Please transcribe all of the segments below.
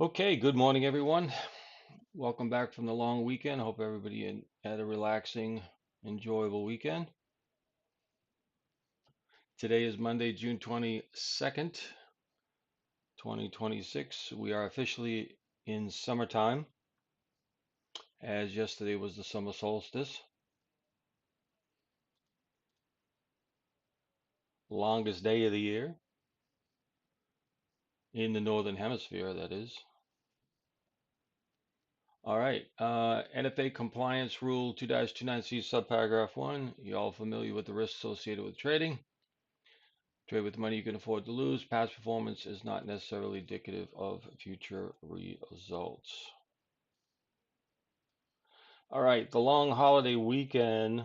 Okay, good morning, everyone. Welcome back from the long weekend. Hope everybody had a relaxing, enjoyable weekend. Today is Monday, June 22nd, 2026. We are officially in summertime, as yesterday was the summer solstice. Longest day of the year in the Northern Hemisphere, that is. All right, NFA Compliance Rule 2-29C subparagraph 1. You all familiar with the risks associated with trading? Trade with money you can afford to lose. Past performance is not necessarily indicative of future results. All right, the long holiday weekend.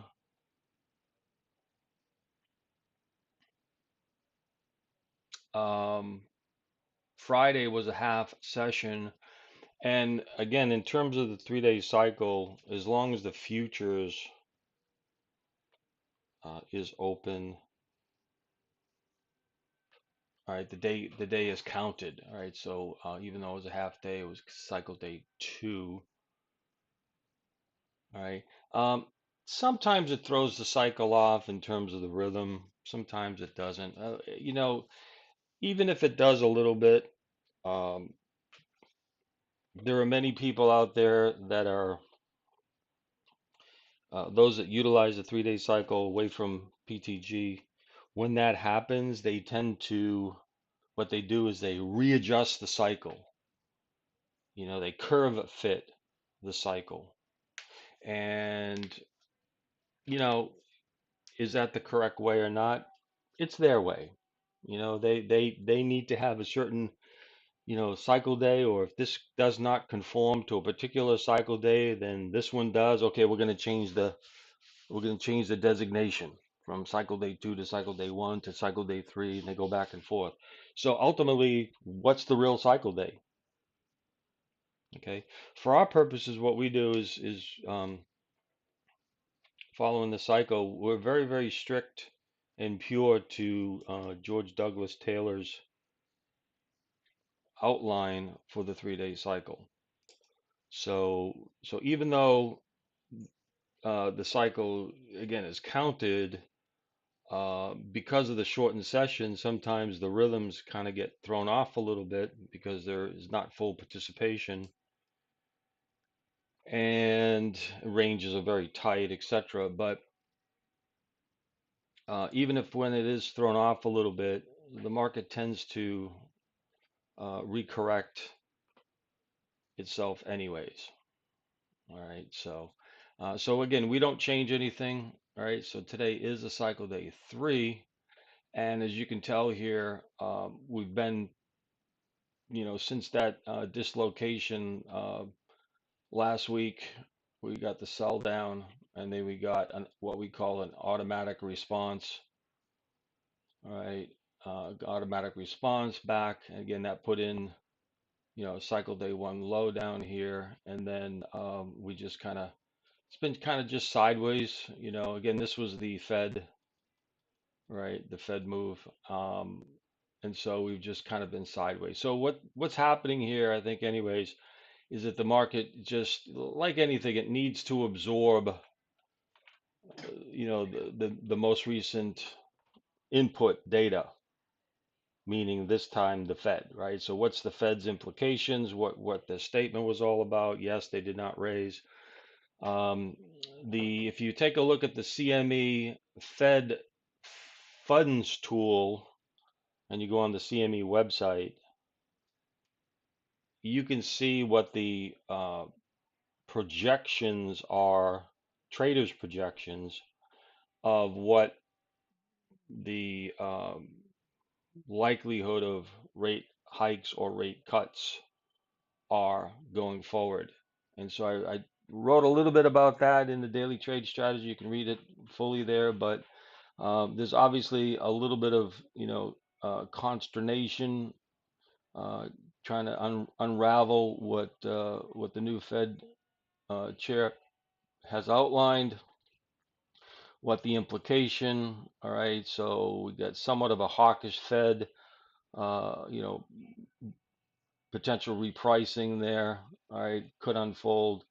Um, Friday was a half session. And again, in terms of the 3-day cycle, as long as the futures is open, all right, the day is counted. All right, so even though it was a half day, it was cycle day 2. All right. Um, Sometimes it throws the cycle off in terms of the rhythm. Sometimes it doesn't. Even if it does a little bit, um, there are many people out there that are those that utilize the 3-day cycle away from PTG. When that happens, they tend to, what they do is they readjust the cycle. They curve fit the cycle. And, you know, is that the correct way or not? It's their way. They need to have a certain, cycle day, or if this does not conform to a particular cycle day, then this one does. Okay, we're going to change the designation from cycle day 2 to cycle day 1 to cycle day 3, and they go back and forth. So ultimately, what's the real cycle day? Okay, for our purposes, what we do is following the cycle. We're very, very strict and pure to George Douglas Taylor's outline for the 3-day cycle. So even though the cycle again is counted, because of the shortened session, sometimes the rhythms kind of get thrown off a little bit because there is not full participation and ranges are very tight, etc. But even if when it is thrown off a little bit, the market tends to recorrect itself anyways. All right, so again, we don't change anything. All right, so today is a cycle day 3, and as you can tell here, we've been, since that dislocation last week, we got the sell down, and then we got what we call an automatic response. All right, automatic response back. And again, that put in, cycle day 1 low down here, and then we just kind of it's been kind of just sideways. Again, this was the Fed, right? The Fed move. And so we've just kind of been sideways. So what's happening here, I think, anyways, is that the market, just like anything, it needs to absorb, the most recent input data, meaning this time the Fed, right? So what's the Fed's implications? What the statement was all about? Yes, they did not raise. Um, if you take a look at the CME Fed funds tool and you go on the CME website, you can see what the projections are, traders' projections of what the likelihood of rate hikes or rate cuts are going forward. And so I wrote a little bit about that in the daily trade strategy. You can read it fully there, but there's obviously a little bit of, consternation, uh, trying to unravel what the new Fed chair has outlined, what the implication. All right, so we got somewhat of a hawkish Fed, uh, you know, potential repricing there, all right, could unfold.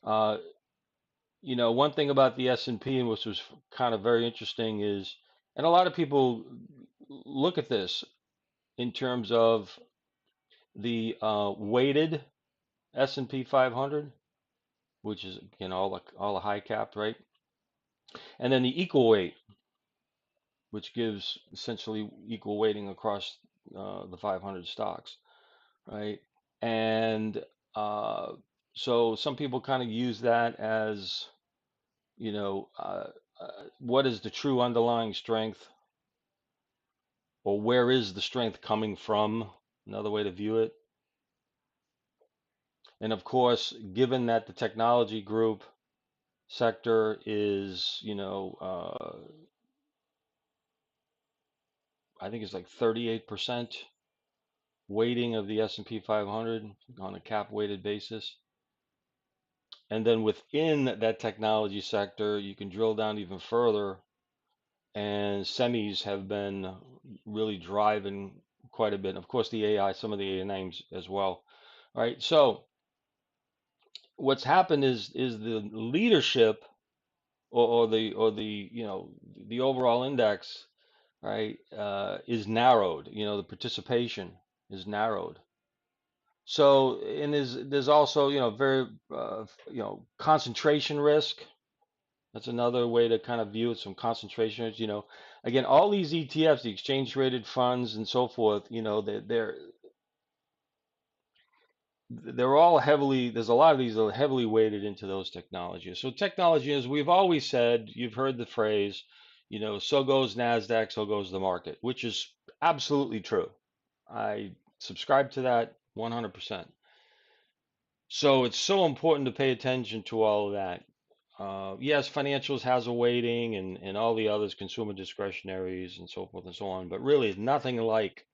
Uh, one thing about the S&P, and which was kind of very interesting, is, and a lot of people look at this in terms of the weighted S&P 500, which is all the high cap, right? And then the equal weight, which gives essentially equal weighting across the 500 stocks, right? And uh, so some people kind of use that as, you know, uh, what is the true underlying strength, or where is the strength coming from? Another way to view it. And of course, given that the technology group sector is, I think it's like 38% weighting of the S&P 500 on a cap weighted basis. And then within that technology sector, you can drill down even further, and semis have been really driving quite a bit. Of course, the AI, some of the AI names as well. All right. So what's happened is the leadership, or the overall index, right, is narrowed. The participation is narrowed. So, and there's also, very, concentration risk. That's another way to kind of view it, some concentration risk. Again, all these ETFs, the exchange traded funds and so forth, they're all heavily, there's a lot of these that are heavily weighted into those technologies. So technology, as we've always said, you've heard the phrase, so goes NASDAQ, so goes the market, which is absolutely true. I subscribe to that 100%. So it's so important to pay attention to all of that. Yes, financials has a weighting, and all the others, consumer discretionaries and so forth and so on, but really nothing like,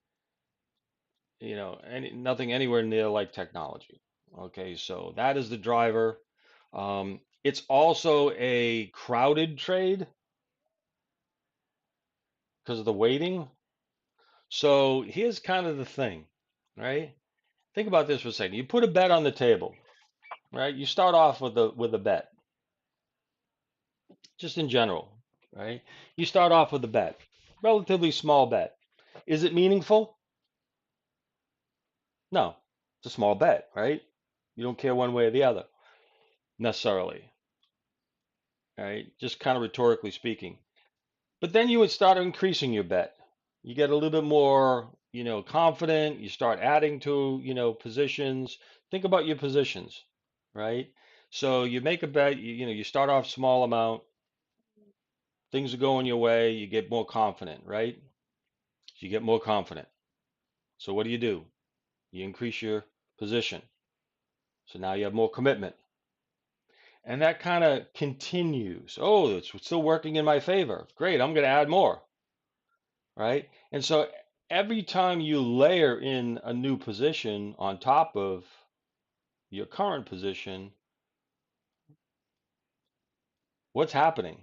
nothing anywhere near like technology. Okay, so that is the driver. It's also a crowded trade because of the weighting. So here's kind of the thing, right? Think about this for a second. You put a bet on the table, right? You start off with a bet, just in general, right? You start off with a bet, relatively small bet. Is it meaningful? No, it's a small bet, right? You don't care one way or the other necessarily, right? Just kind of rhetorically speaking. But then you would start increasing your bet. You get a little bit more, confident. You start adding to, positions. Think about your positions, right? So you make a bet, you start off small amount, things are going your way, you get more confident, right? You get more confident. So what do? You increase your position. So now you have more commitment. And that kind of continues. Oh, it's still working in my favor. Great, I'm going to add more, right? And so every time you layer in a new position on top of your current position, what's happening?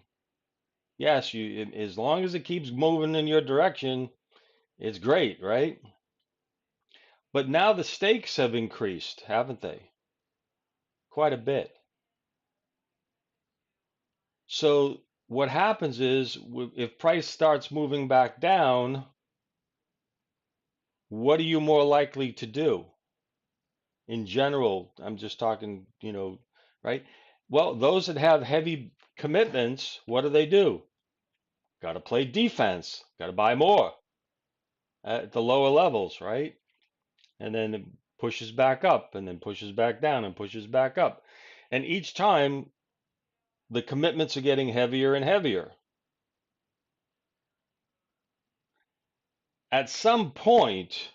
Yes, as long as it keeps moving in your direction, it's great, right? But now the stakes have increased, haven't they? Quite a bit. So what happens is, if price starts moving back down, what are you more likely to do? In general, I'm just talking, right? Well, those that have heavy commitments, what do? Got to play defense, got to buy more at the lower levels, right? And then it pushes back up, and then pushes back down, and pushes back up. And each time the commitments are getting heavier and heavier. At some point,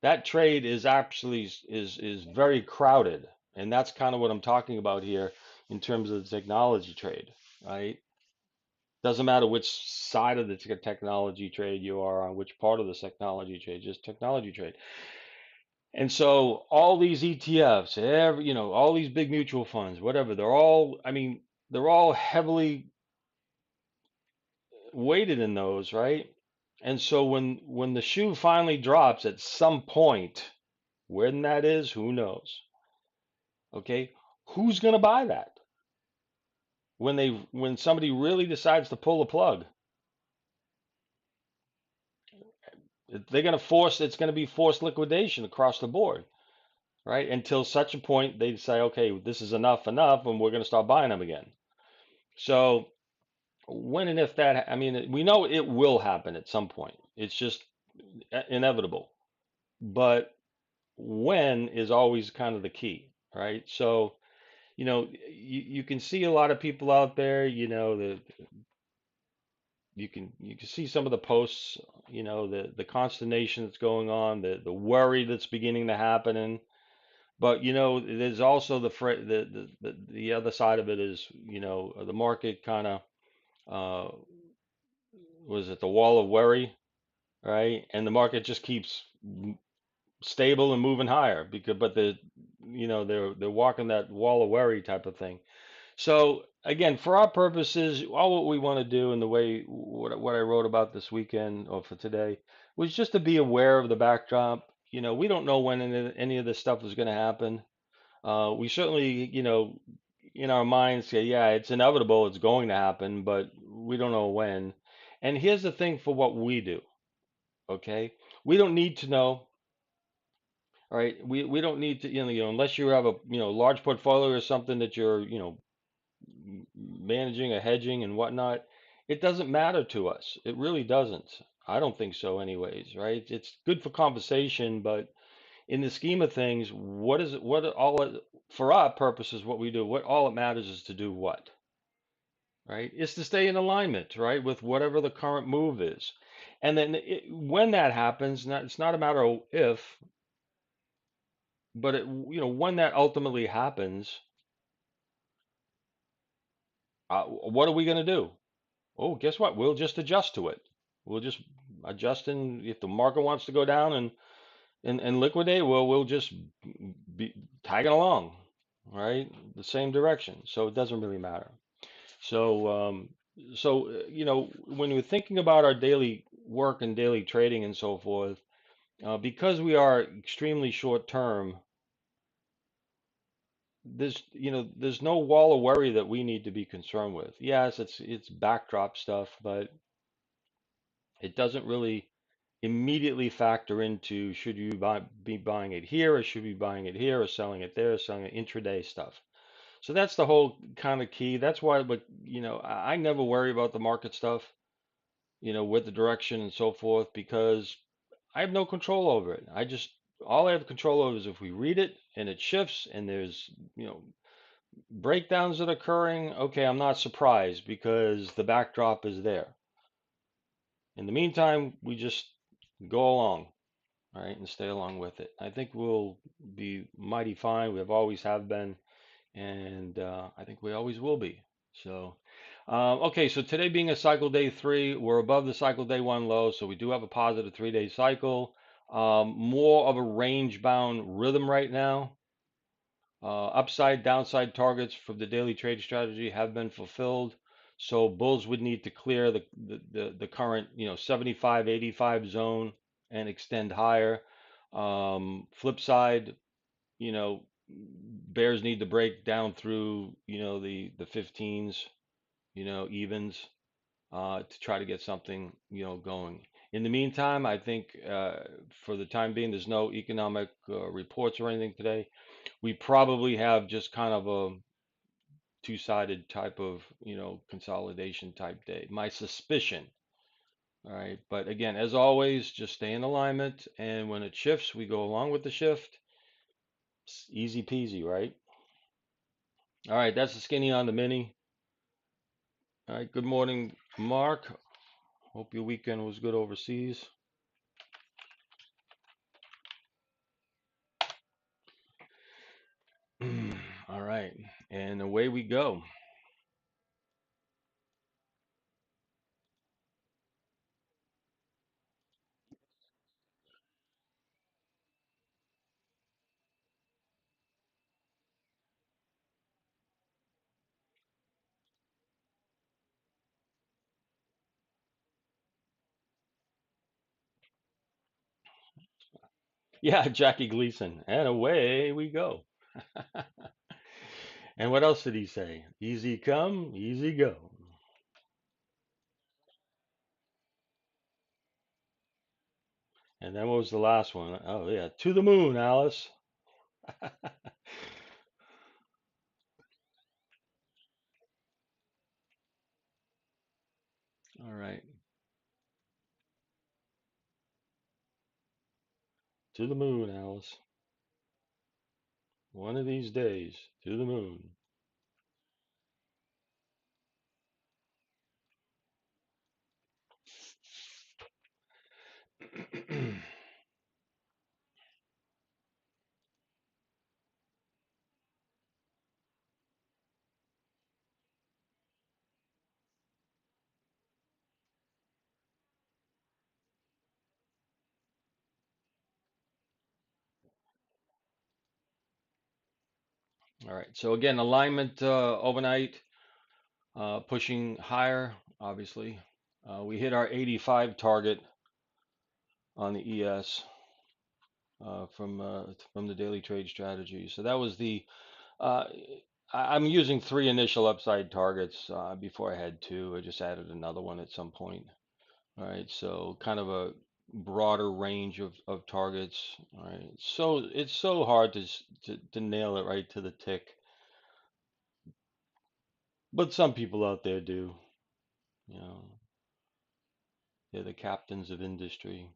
that trade is actually is very crowded, and that's kind of what I'm talking about here in terms of the technology trade, right? Doesn't matter which side of the technology trade you are on, which part of the technology trade, just technology trade. And so all these ETFs, all these big mutual funds, whatever, they're all heavily weighted in those, right? And so when the shoe finally drops at some point, When that is, who knows? Okay, who's going to buy that when somebody really decides to pull the plug? They're going to force it's going to be forced liquidation across the board, right? Until such a point they say, okay, this is enough, and we're going to start buying them again. So when and if that, I mean, we know it will happen at some point. It's just inevitable. But when is always kind of the key, right? So, you can see a lot of people out there, you can see some of the posts, the consternation that's going on, the worry that's beginning to happen, but there's also the other side of it is, the market kind of uh, was it the wall of worry, right? And the market just keeps stable and moving higher because, but they're walking that wall of worry type of thing. So again, for our purposes, all what we want to do and the way what I wrote about this weekend or for today was just to be aware of the backdrop. We don't know when any of this stuff is going to happen. We certainly, in our minds say, yeah, it's inevitable, it's going to happen, but we don't know when. And here's the thing for what we do, okay? We don't need to know, all right? We don't need to, unless you have a, large portfolio or something that you're, managing or hedging and whatnot, it doesn't matter to us. It really doesn't. I don't think so anyways, right? It's good for conversation, but in the scheme of things, what is it, for our purposes, what we do, what all it matters is to do what, right? Is to stay in alignment, right, with whatever the current move is. And then when that happens, it's not a matter of if, but when that ultimately happens, what are we going to do? Oh, guess what? We'll just adjust to it. We'll just adjust, and if the market wants to go down and liquidate, well, we'll just be tagging along, right? The same direction. So it doesn't really matter. So, when we're thinking about our daily work and daily trading and so forth, because we are extremely short term, there's no wall of worry that we need to be concerned with. Yes, it's backdrop stuff, but it doesn't really immediately factor into should you be buying it here or should you be buying it here or selling it there or selling it intraday stuff. So that's the whole kind of key. That's why, but I never worry about the market stuff, with the direction and so forth, because I have no control over it. All I have control over is if we read it and it shifts and there's, breakdowns that are occurring, okay, I'm not surprised because the backdrop is there. In the meantime, we just go along, all right, and stay along with it. I think we'll be mighty fine. We have always have been, and I think we always will be. So, okay, so today being a cycle day 3, we're above the cycle day 1 low, so we do have a positive 3-day cycle. More of a range bound rhythm right now. Upside, downside targets for the daily trade strategy have been fulfilled. So bulls would need to clear the current 75, 85 zone and extend higher. Flip side, you know, bears need to break down through the 15s, evens, to try to get something going. In the meantime, I think for the time being, there's no economic reports or anything today. We probably have just kind of a two-sided type of, consolidation type day. My suspicion. All right. But again, as always, just stay in alignment. And when it shifts, we go along with the shift. It's easy peasy, right? All right. That's the skinny on the mini. All right. Good morning, Mark. Hope your weekend was good overseas. All right. And away we go. Yeah, Jackie Gleason. And away we go. And what else did he say? Easy come, easy go. And then what was the last one? Oh, yeah. To the moon, Alice. All right. To the moon, Alice. One of these days, to the moon. All right. So again, alignment overnight, pushing higher, obviously. We hit our 85 target on the ES from the daily trade strategy. So that was the uh, I'm using three initial upside targets before I had two. I just added another one at some point. All right, so kind of a broader range of targets. All right, so it's so hard to nail it right to the tick, but some people out there do. You know, they're the captains of industry.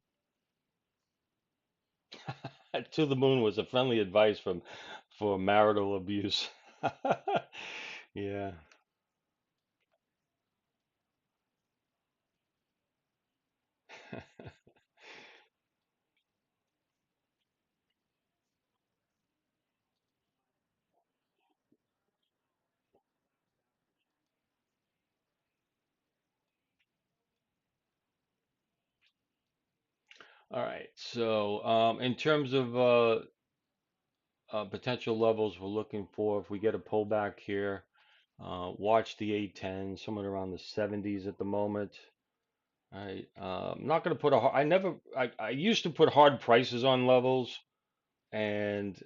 To the moon was a friendly advice from for marital abuse. Yeah. All right. So, in terms of potential levels we're looking for, if we get a pullback here, watch the 810, somewhere around the 70s at the moment. All right. I'm not going to put I never, I used to put hard prices on levels, and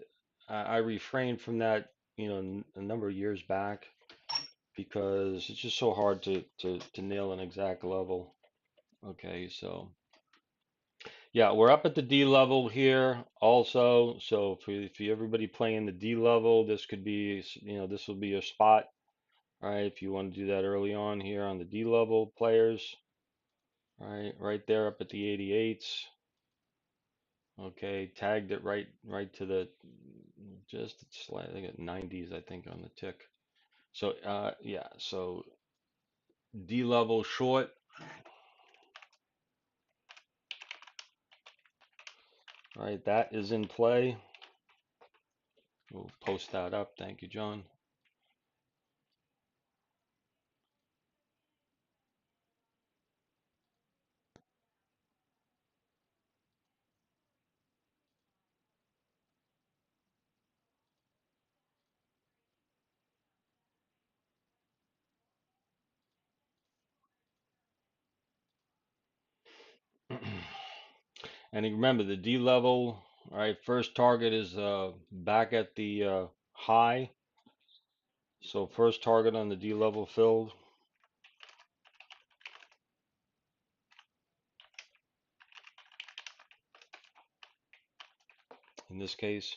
I refrained from that, a number of years back because it's just so hard to nail an exact level. Okay. So. Yeah, we're up at the D level here also. So for everybody playing the D level, this could be, this will be your spot, right? If you want to do that early on here on the D level players, right there up at the 88s. Okay, tagged it right to the just slightly at 90s, I think, on the tick. So yeah, so D level short, right? That is in play. We'll post that up. Thank you, John. And remember the D level, all right, first target is back at the high. So first target on the D level filled in this case.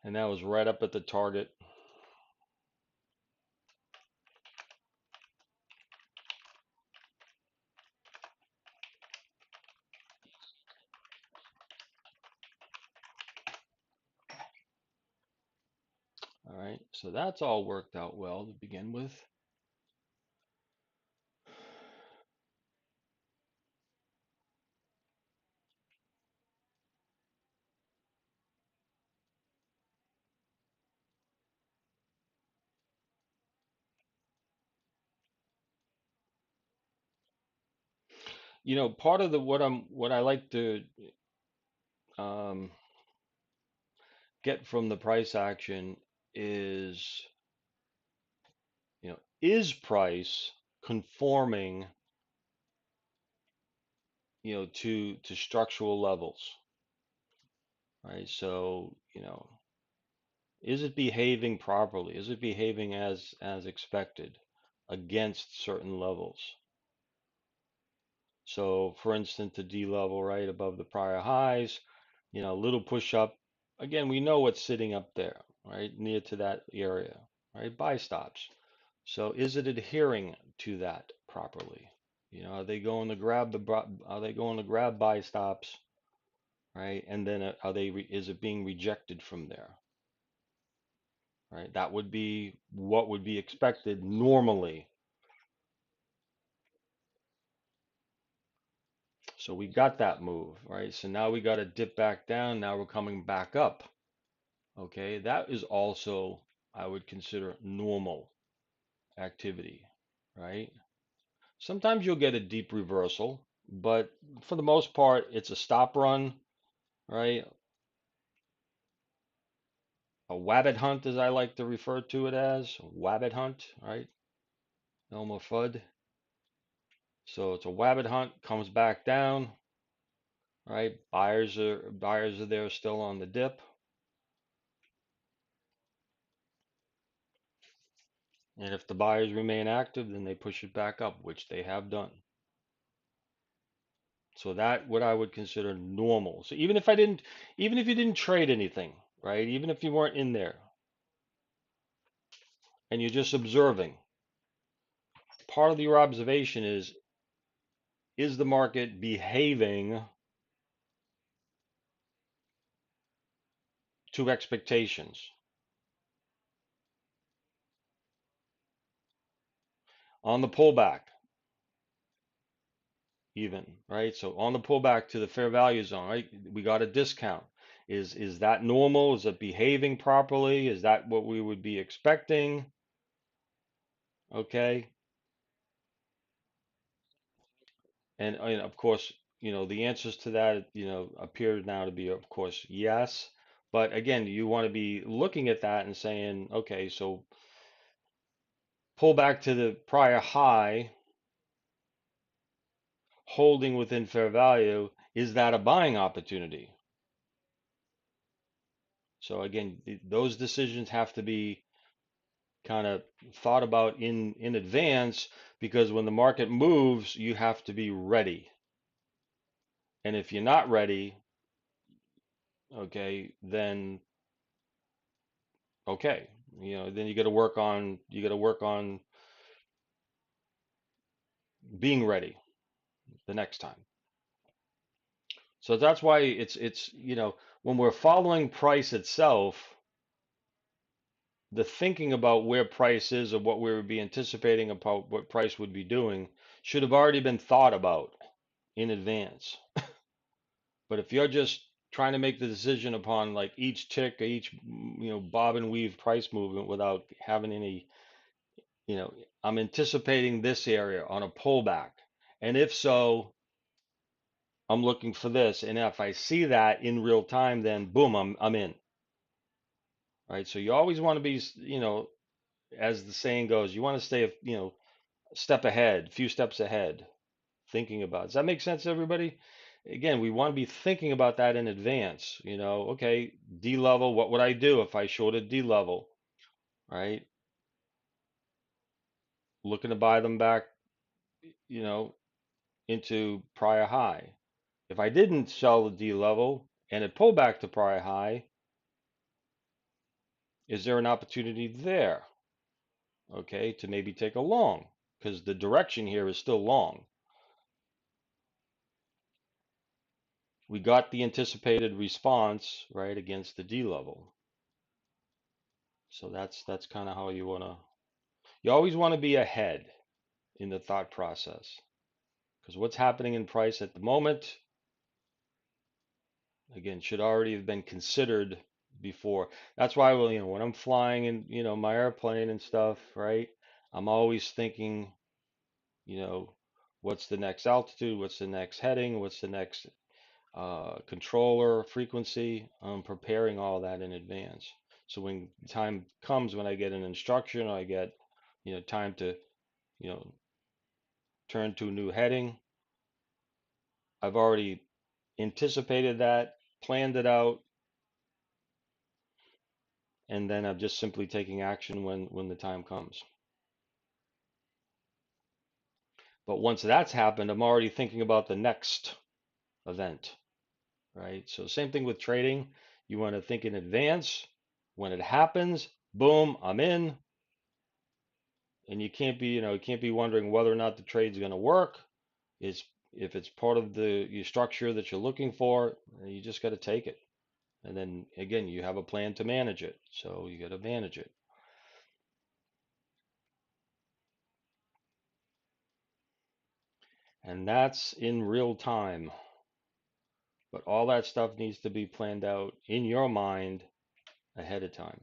And that was right up at the target. All right, so that's all worked out well to begin with. Part of the what I like to um, get from the price action is is price conforming, to structural levels, right? So, is it behaving properly? Is it behaving as expected against certain levels? So, for instance, the D level right above the prior highs, little push up. Again, we know what's sitting up there, right, near to that area, right? Buy stops. So, is it adhering to that properly? Are they going to grab are they going to grab buy stops, right? And then is it being rejected from there, right? That would be what would be expected normally. So we got that move, right? So now we got to dip back down. Now we're coming back up. Okay, that is also, I would consider, normal activity, right? Sometimes you'll get a deep reversal, but for the most part, it's a stop run, right? A wabbit hunt, as I like to refer to it as, a wabbit hunt, right? Elmer Fudd. So it's a wabbit hunt, comes back down, right? Buyers are there still on the dip. And if the buyers remain active, then they push it back up, which they have done. So that what I would consider normal. So even if you didn't trade anything, right? Even if you weren't in there and you're just observing, part of your observation is the market behaving to expectations on the pullback, even, right? So on the pullback to the fair value zone, right? We got a discount. Is that normal? Is it behaving properly? Is that what we would be expecting? Okay. And of course, the answers to that, appear now to be, of course, yes. But again, you want to be looking at that and saying, okay, so pull back to the prior high, holding within fair value, is that a buying opportunity? So again, those decisions have to be kind of thought about in advance, because when the market moves, you have to be ready. And if you're not ready, okay, then okay, then you got to work on being ready the next time. So that's why it's when we're following price itself, the thinking about where price is or what we would be anticipating about what price would be doing should have already been thought about in advance. But if you're just trying to make the decision upon like each tick or each bob and weave price movement without having any, you know, I'm anticipating this area on a pullback. And if so, I'm looking for this. And if I see that in real time, then boom, I'm in. Right. So you always want to be, as the saying goes, you want to stay, a step ahead, few steps ahead, thinking about. Does that make sense, everybody? Again, we want to be thinking about that in advance. Okay, D level, what would I do if I shorted D level? Right? Looking to buy them back, you know, into prior high. If I didn't sell the D level and it pulled back to prior high, is there an opportunity there? Okay, to maybe take a long, because the direction here is still long. We got the anticipated response right against the D level. So that's kind of how you always want to be ahead in the thought process, because what's happening in price at the moment, again, should already have been considered before. That's why, well, when I'm flying in, my airplane and stuff, right? I'm always thinking, you know, what's the next altitude? What's the next heading? What's the next controller frequency? I'm preparing all that in advance. So when time comes, when I get an instruction, or I get time to, you know, turn to a new heading. I've already anticipated that, planned it out, and then I'm just simply taking action when the time comes. But once that's happened, I'm already thinking about the next event, right? So same thing with trading. You want to think in advance. When it happens, boom, I'm in. And you can't be wondering whether or not the trade's going to work. Is if it's part of the your structure that you're looking for, you just got to take it. And then again, you have a plan to manage it. So you got to manage it. And that's in real time. But all that stuff needs to be planned out in your mind ahead of time.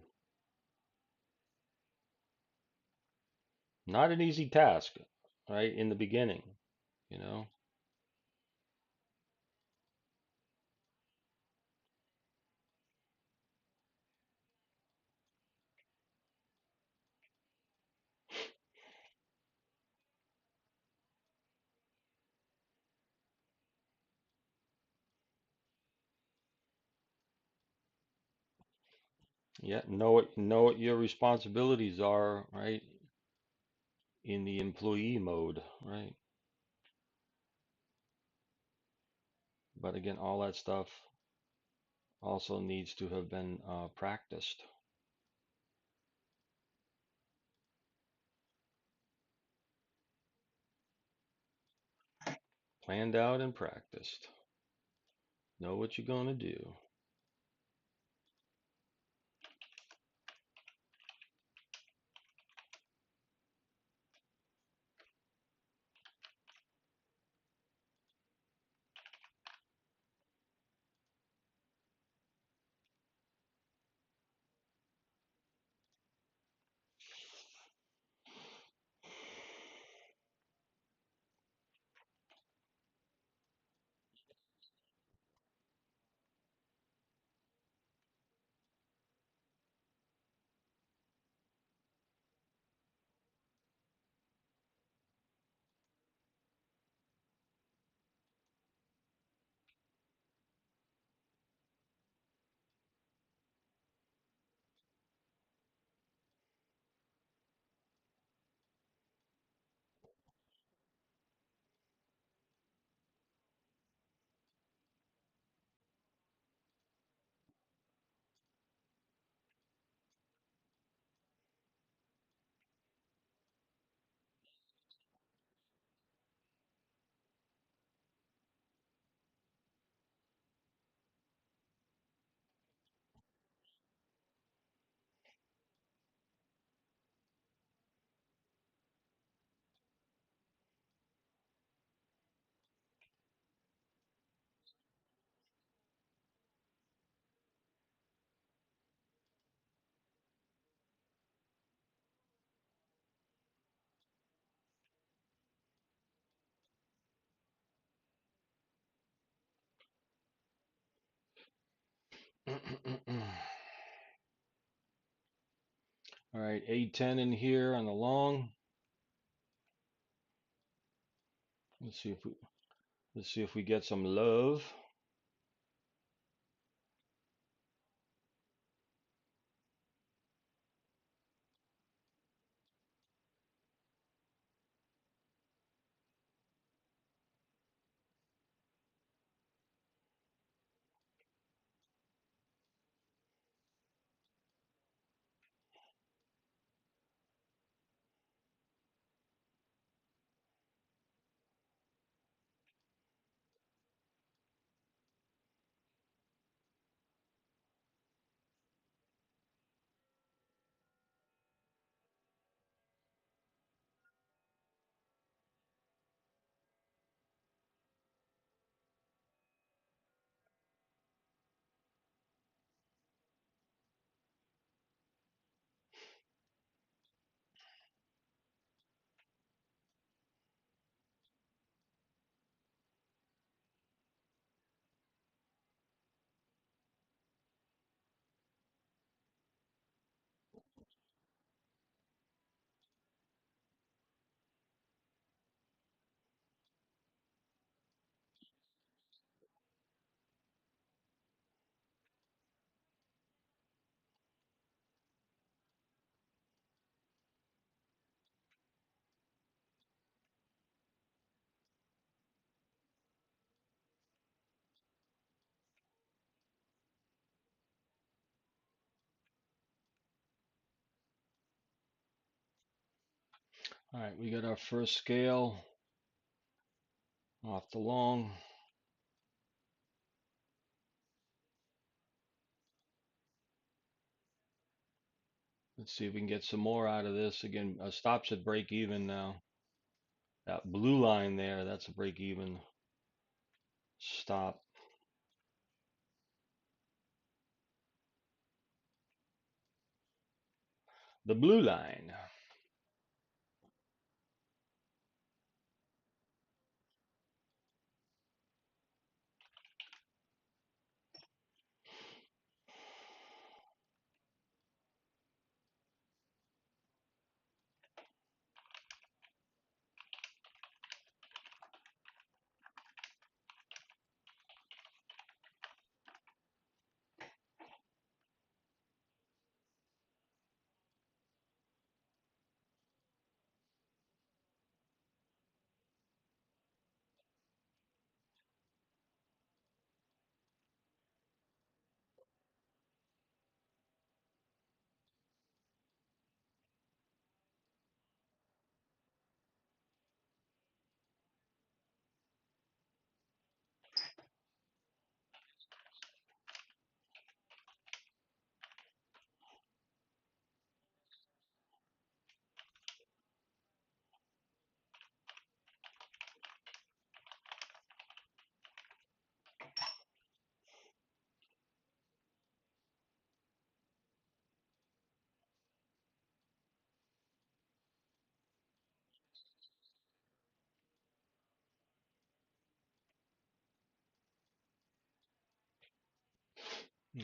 Not an easy task, right? In the beginning, you know. Yeah, know what your responsibilities are, right? In the employee mode, right? But again, all that stuff also needs to have been practiced, planned out and practiced. Know what you're going to do. All right, A10 in here on the long. Let's see if we get some love. All right, we got our first scale off the long. Let's see if we can get some more out of this. Again, stops at break even now. That blue line there, that's a break even stop. The blue line.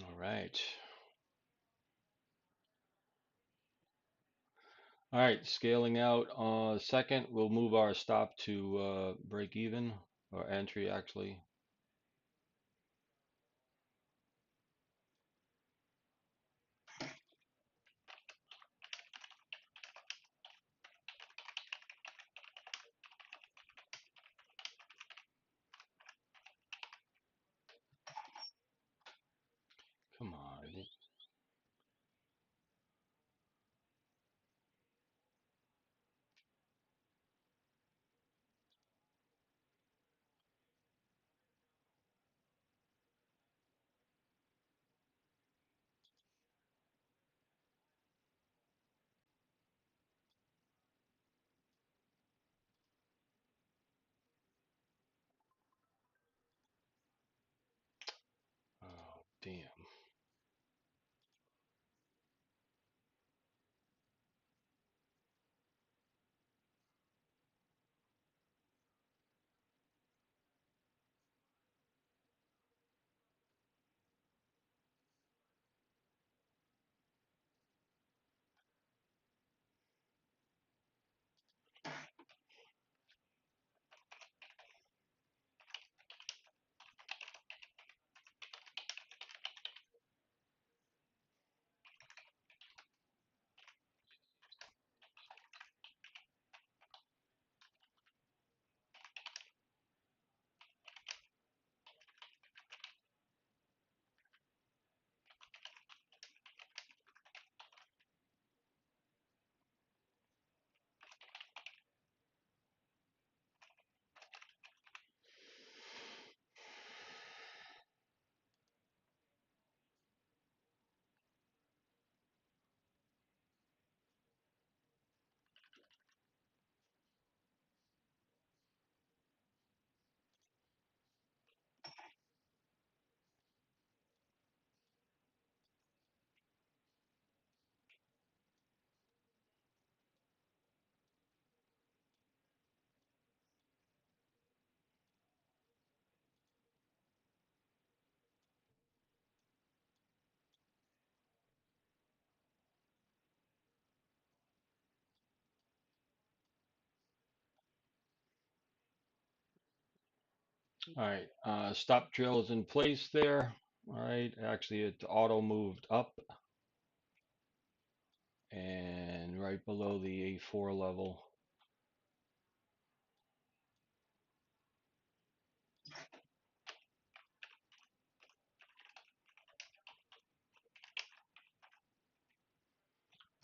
All right. All right, scaling out. Second, we'll move our stop to break even, or entry actually. Come on. Oh, damn. All right, stop trail is in place there. All right, actually it auto moved up and right below the A4 level.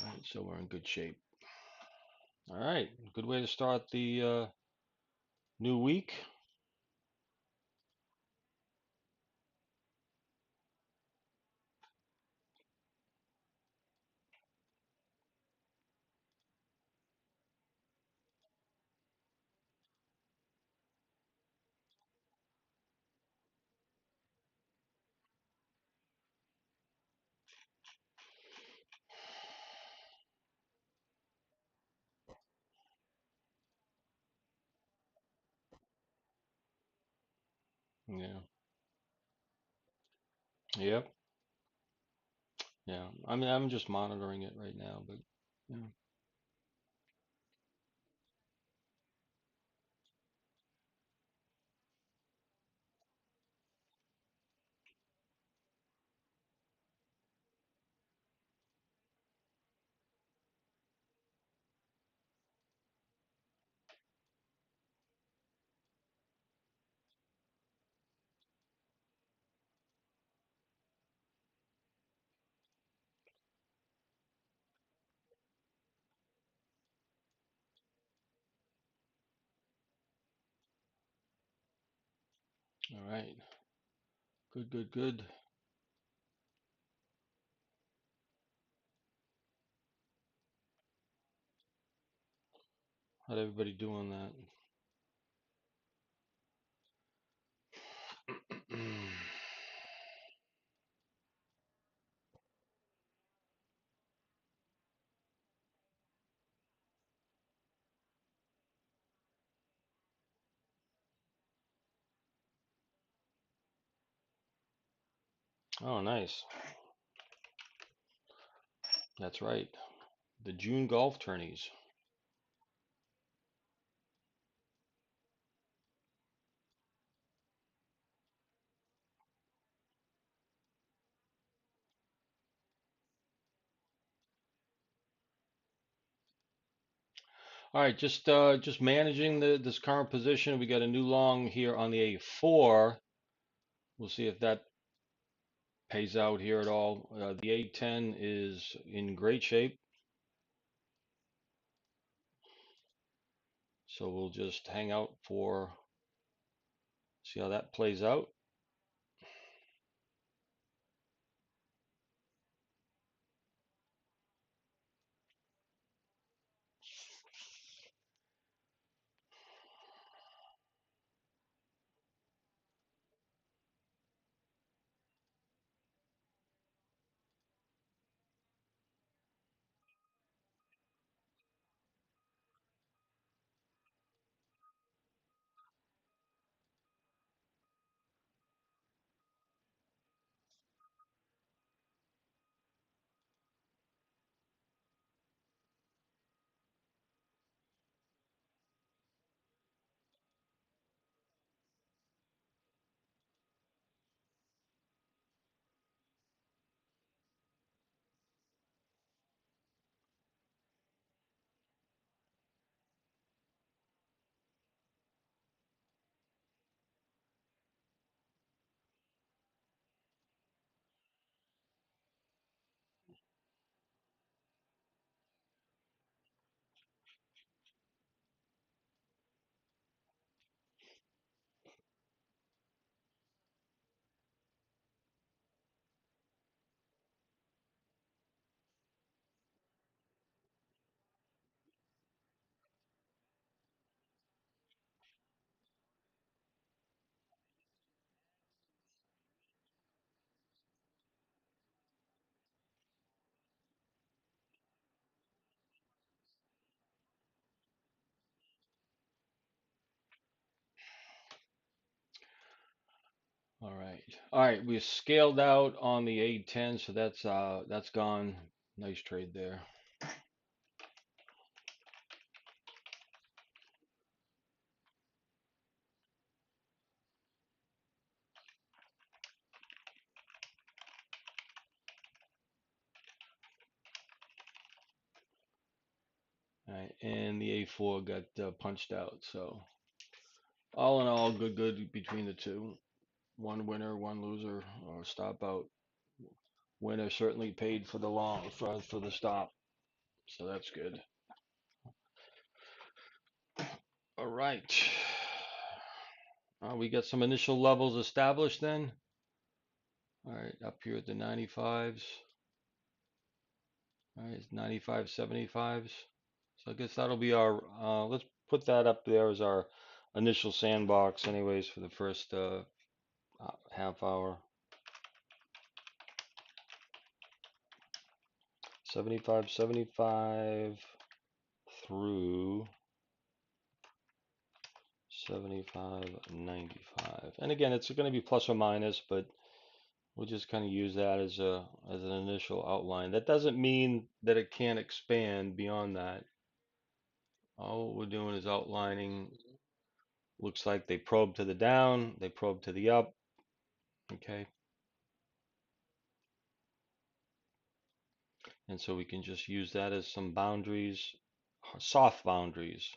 All right, so we're in good shape. All right, good way to start the new week. Yeah. Yep. Yeah. I mean, I'm just monitoring it right now, but yeah. All right. Good, good, good. How'd everybody do on that? Oh, nice. That's right. The June golf tourneys. All right, just managing this current position. We got a new long here on the A4. We'll see if that pays out here at all. The A10 is in great shape, so we'll just hang out for see how that plays out. All right. We scaled out on the A10, so that's gone. Nice trade there. All right, and the A4 got punched out. So all in all, good, good between the two. One winner, one loser, or stop out. Winner certainly paid for the long for the stop, so that's good. All right. We got some initial levels established then. All right, up here at the 95s. All right, 95, 75s. So I guess that'll be our, let's put that up there as our initial sandbox anyways for the first half hour. 75, 75 through 75, 95. And again, it's going to be plus or minus, but we'll just kind of use that as an initial outline. That doesn't mean that it can't expand beyond that. All we're doing is outlining. Looks like they probe to the down, they probe to the up. Okay. And so we can just use that as some boundaries, soft boundaries.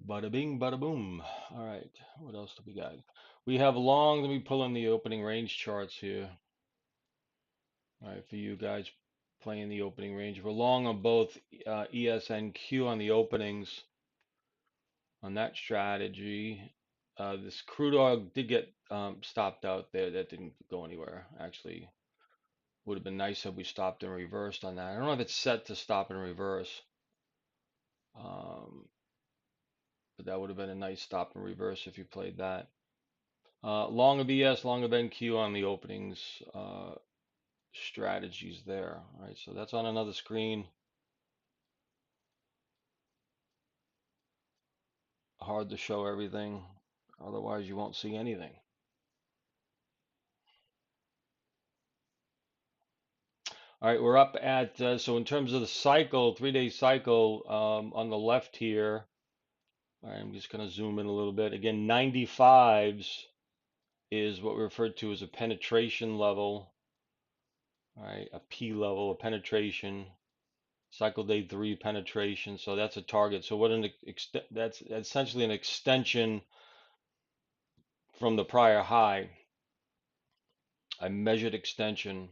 Bada bing, bada boom. All right, what else do we got? We have long, let me pull in the opening range charts here. All right, for you guys playing the opening range. We're long on both ES and Q on the openings on that strategy. This crude oil did get stopped out there. That didn't go anywhere. Actually, would have been nice if we stopped and reversed on that. I don't know if it's set to stop and reverse. Um, but that would have been a nice stop and reverse if you played that. Long of ES, long of NQ on the openings strategies there. All right, so that's on another screen. Hard to show everything, otherwise you won't see anything. All right, we're up at, so in terms of the cycle, 3-day cycle on the left here, all right, I'm just going to zoom in a little bit. Again, 95s is what we referred to as a penetration level, all right, a P level, a penetration, cycle day 3 penetration. So that's a target. So what that's essentially an extension from the prior high, a measured extension.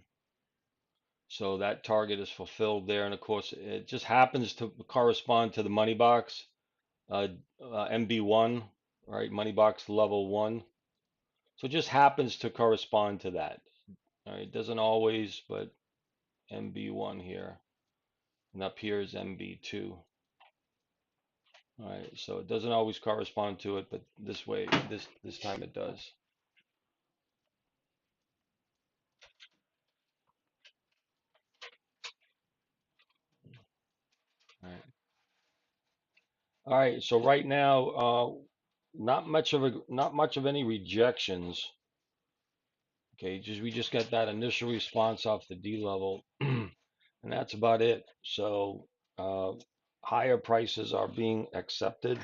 So that target is fulfilled there. And of course, it just happens to correspond to the money box, MB1, right? Money box level 1. So it just happens to correspond to that. All right, it doesn't always, but MB1 here. And up here is MB2. All right, so it doesn't always correspond to it, but this way, this time it does. All right. All right, so right now, not much of any rejections. Okay, we just got that initial response off the D level, and that's about it. So uh, higher prices are being accepted.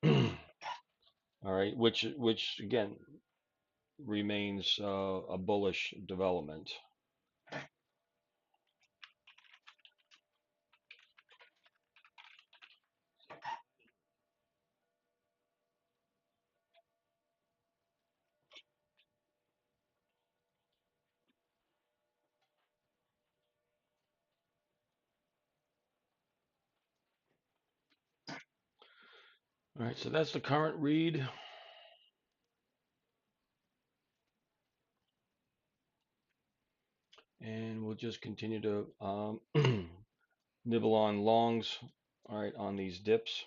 All right, which again remains a bullish development. All right, so that's the current read. And we'll just continue to nibble on longs, all right, on these dips.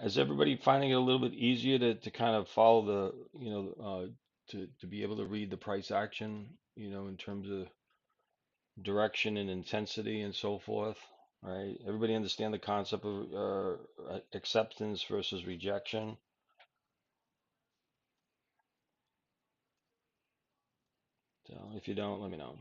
Is everybody finding it a little bit easier to kind of follow the, to be able to read the price action, in terms of direction and intensity and so forth, right? Everybody understand the concept of acceptance versus rejection? So if you don't, let me know.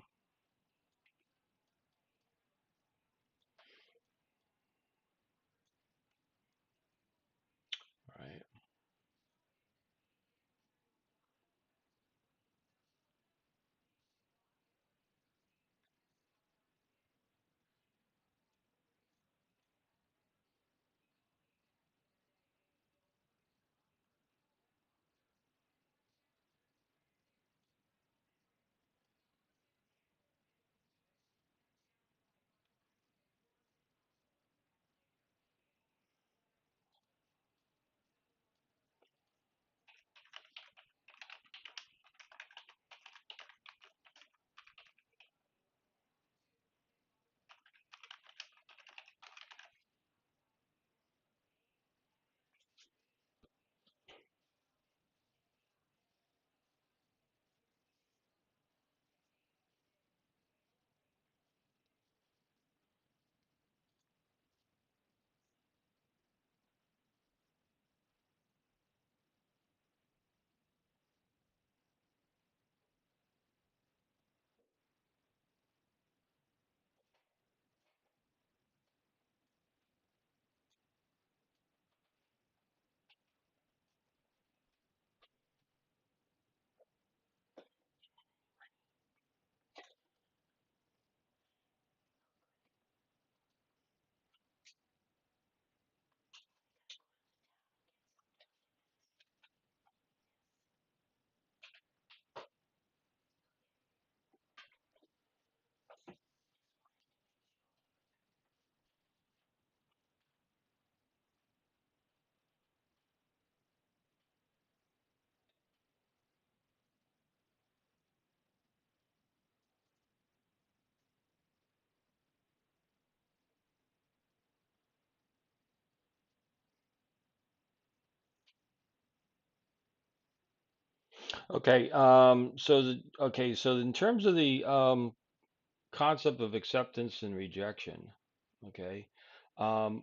Right. Okay. So in terms of the concept of acceptance and rejection, okay, um,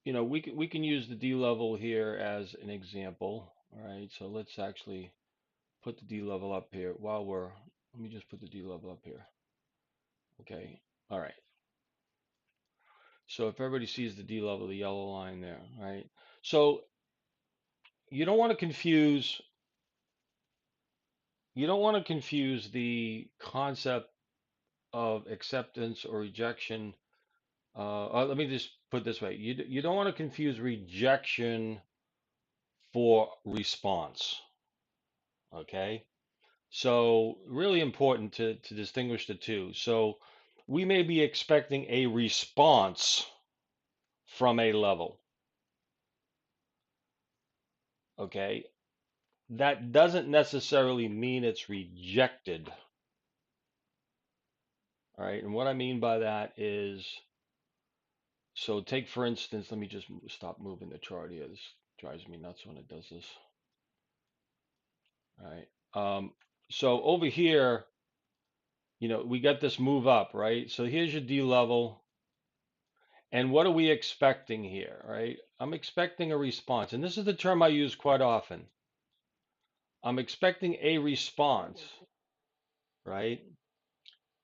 we can use the D level here as an example. All right. So let's actually put the D level up here let me just put the D level up here. Okay. All right. So if everybody sees the D level, the yellow line there, right? So you don't want to confuse you don't want to confuse the concept of acceptance or rejection. Let me just put it this way. You don't want to confuse rejection for response. Okay. So really important to distinguish the two. So we may be expecting a response from a level. Okay. That doesn't necessarily mean it's rejected. All right. And what I mean by that is, so take for instance, let me just stop moving the chart here. This drives me nuts when it does this. All right. So over here, we got this move up, right? So here's your D level. And what are we expecting here, right? I'm expecting a response. And this is the term I use quite often. I'm expecting a response, right?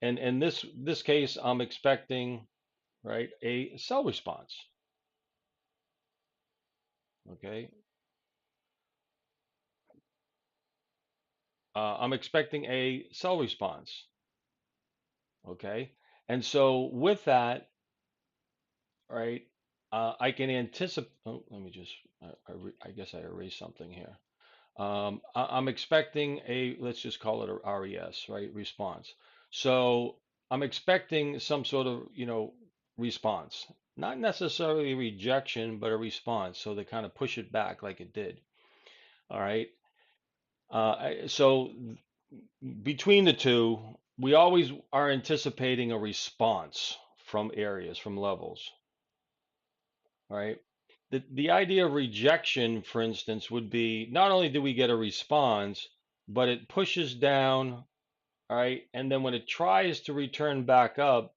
And in this case, I'm expecting, right, a sell response. Okay. I'm expecting a sell response. Okay. And so with that, right, I can anticipate. Oh, let me just, I guess I erased something here. I'm expecting let's just call it a RES, right? Response. So I'm expecting some sort of, response, not necessarily rejection, but a response. So they kind of push it back like it did. All right. So between the two, we always are anticipating a response from areas, from levels. All right. the idea of rejection, for instance, would be not only do we get a response, but it pushes down, all right, and then when it tries to return back up,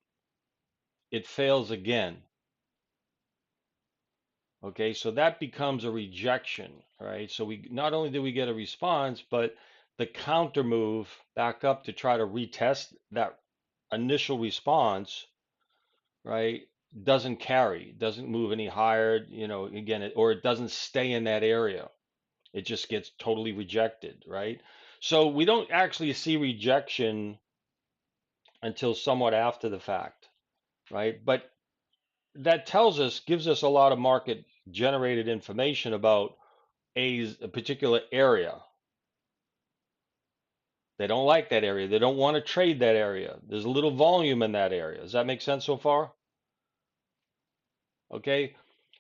it fails again. Okay, so that becomes a rejection, right? So we not only do we get a response, but the counter move back up to try to retest that initial response, right, doesn't carry, doesn't move any higher, again, or it doesn't stay in that area. It just gets totally rejected, right? So we don't actually see rejection until somewhat after the fact, right? But that gives us a lot of market generated information about a particular area. They don't like that area. They don't want to trade that area. There's a little volume in that area. Does that make sense so far? Okay.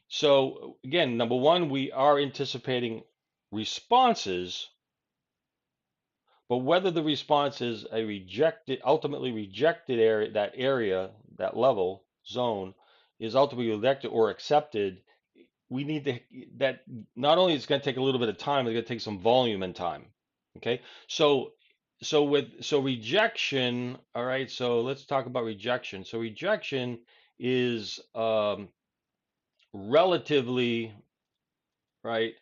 So again, number one, we are anticipating responses, but whether the response is a ultimately rejected area, that level, zone, is ultimately rejected or accepted, we need that not only it's going to take a little bit of time, it's going to take some volume and time. Okay, so rejection. All right, so let's talk about rejection. So rejection is relatively, right,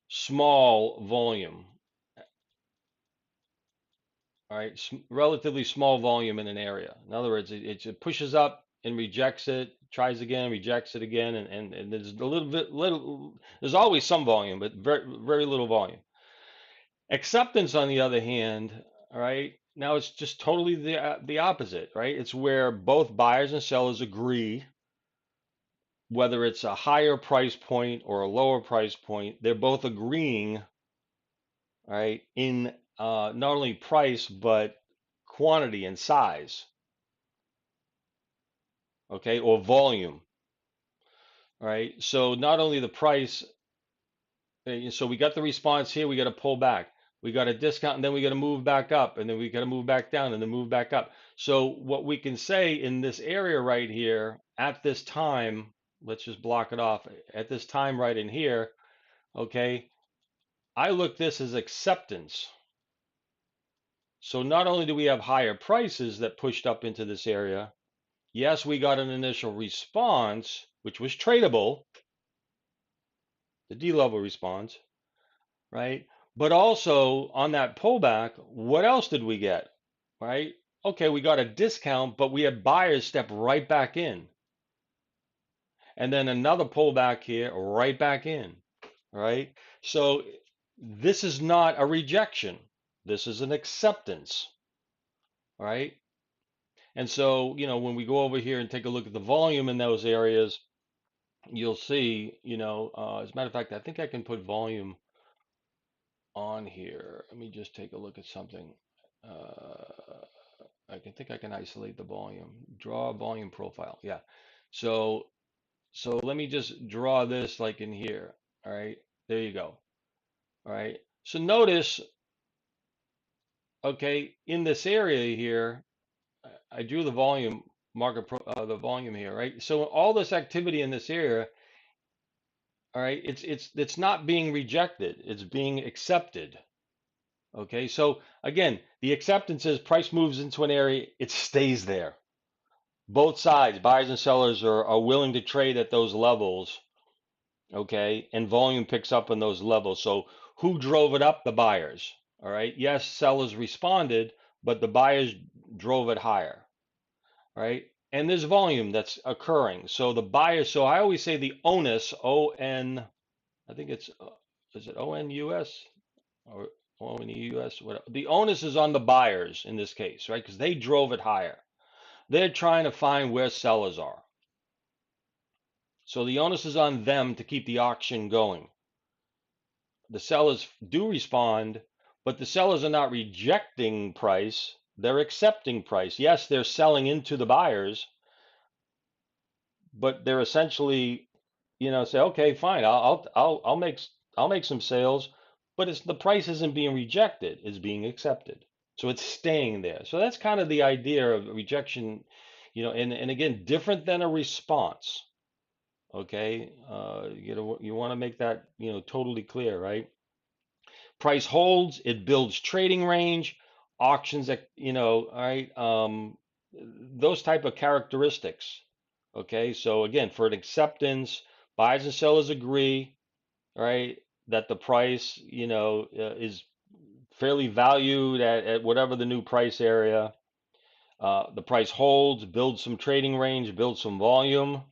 small volume. All right, relatively small volume in an area. In other words, it pushes up and rejects it, tries again, rejects it again, and there's a there's always some volume, but very, very little volume. Acceptance, on the other hand, all right, now it's just totally the opposite, right? It's where both buyers and sellers agree, whether it's a higher price point or a lower price point, they're both agreeing, right, in not only price but quantity and size, okay, or volume, right? So not only the price, so we got the response here, we got to pull back. We got a discount, and then we got to move back up, and then we got to move back down, and then move back up. So what we can say in this area right here, at this time, let's just block it off. At this time right in here, okay, I look this as acceptance. So not only do we have higher prices that pushed up into this area, yes, we got an initial response, which was tradable, the D level response, right? But also on that pullback, what else did we get, right? Okay, we got a discount, but we had buyers step right back in. And then another pullback here, right back in, right? So this is not a rejection. This is an acceptance, right? And so, when we go over here and take a look at the volume in those areas, you'll see, as a matter of fact, I think I can put volume on here. Let me just take a look at something. I can isolate the volume, draw a volume profile. Yeah. So let me just draw this like in here. All right. There you go. All right. So notice, okay, in this area here, I drew the volume the volume here, right? So all this activity in this area, all right, it's not being rejected, it's being accepted. Okay, so again, the acceptance is price moves into an area, it stays there. Both sides, buyers and sellers, are willing to trade at those levels, okay, and volume picks up in those levels. So who drove it up? The buyers. All right, yes, sellers responded, but the buyers drove it higher, right? And there's volume that's occurring. So the buyers, so I always say the onus, O-N, I think it's, is it O-N-U-S or O-N-E-U-S? The onus is on the buyers in this case, right? Because they drove it higher. They're trying to find where sellers are. So the onus is on them to keep the auction going. The sellers do respond, but the sellers are not rejecting price. They're accepting price. Yes, they're selling into the buyers, but they're essentially, say, okay, fine, I'll make some sales, but the price isn't being rejected, it's being accepted. So it's staying there. So that's kind of the idea of rejection, and again, different than a response. Okay, you want to make that totally clear, right? Price holds, it builds trading range, auctions at all right, those type of characteristics. Okay, so again, for an acceptance, buyers and sellers agree, right, that the price is fairly valued at whatever the new price area. The price holds, builds some trading range, builds some volume.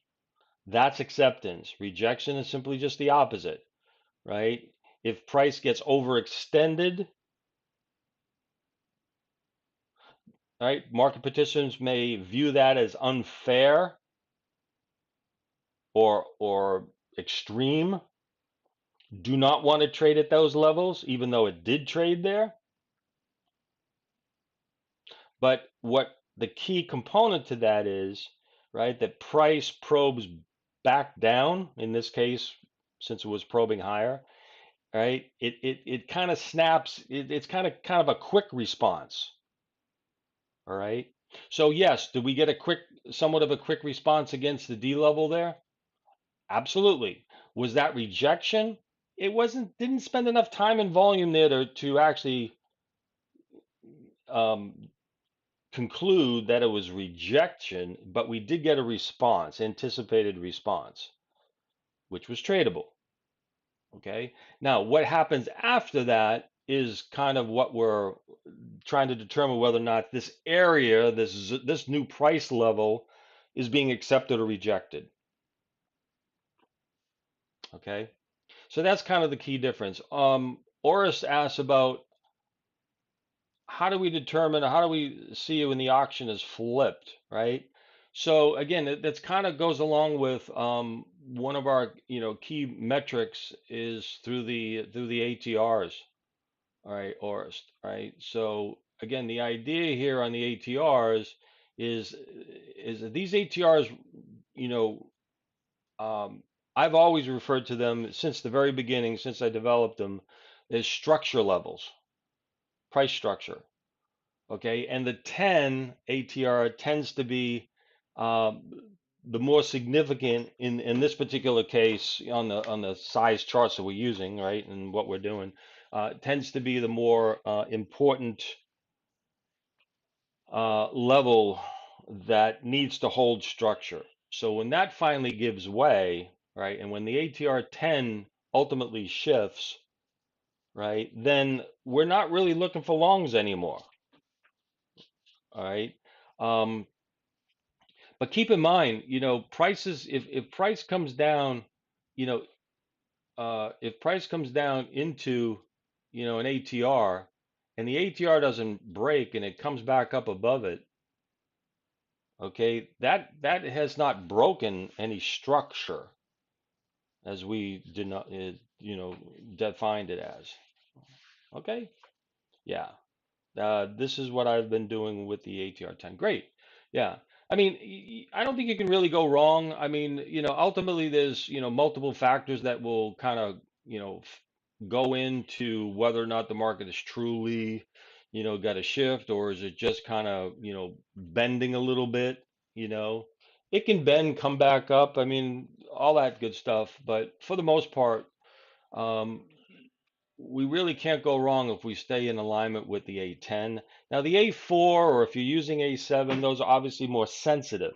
That's acceptance. Rejection is simply just the opposite, right? If price gets overextended, right, market participants may view that as unfair or extreme, do not want to trade at those levels, even though it did trade there. But what the key component to that is, right, that price probes back down, in this case, since it was probing higher, right? It kind of snaps, it's kind of a quick response. All right. So yes, did we get somewhat of a quick response against the D level there? Absolutely. Was that rejection? It didn't spend enough time and volume there to actually um, conclude that it was rejection, but we did get a response, anticipated response, which was tradable. Okay. Now, what happens after that is kind of what we're trying to determine whether or not this area, this new price level, is being accepted or rejected. Okay. So that's kind of the key difference. Oris asks about how do we determine, how do we see when the auction is flipped, right? So again, that's kind of goes along with one of our key metrics is through the ATRs, all right, Oris, right? So again, the idea here on the ATRs is that these ATRs, you know, um, I've always referred to them since the very beginning, since I developed them, as structure levels, price structure. Okay, and the 10 ATR tends to be um, the more significant in this particular case on the size charts that we're using, right, and what we're doing, tends to be the more important level that needs to hold structure. So when that finally gives way, right, and when the ATR 10 ultimately shifts, right, then we're not really looking for longs anymore. All right. Um, but keep in mind, prices, if price comes down, you know, if price comes down into, an ATR and the ATR doesn't break and it comes back up above it, okay, that has not broken any structure as we did not, defined it as. Okay, yeah. This is what I've been doing with the ATR 10. Great. Yeah. I mean, I don't think you can really go wrong. I mean, ultimately there's, multiple factors that will kind of, go into whether or not the market is truly, got a shift, or is it just kind of, bending a little bit, you know. It can bend, come back up. I mean, all that good stuff. But for the most part, um, we really can't go wrong if we stay in alignment with the A10. Now, the A4, or if you're using A7, those are obviously more sensitive.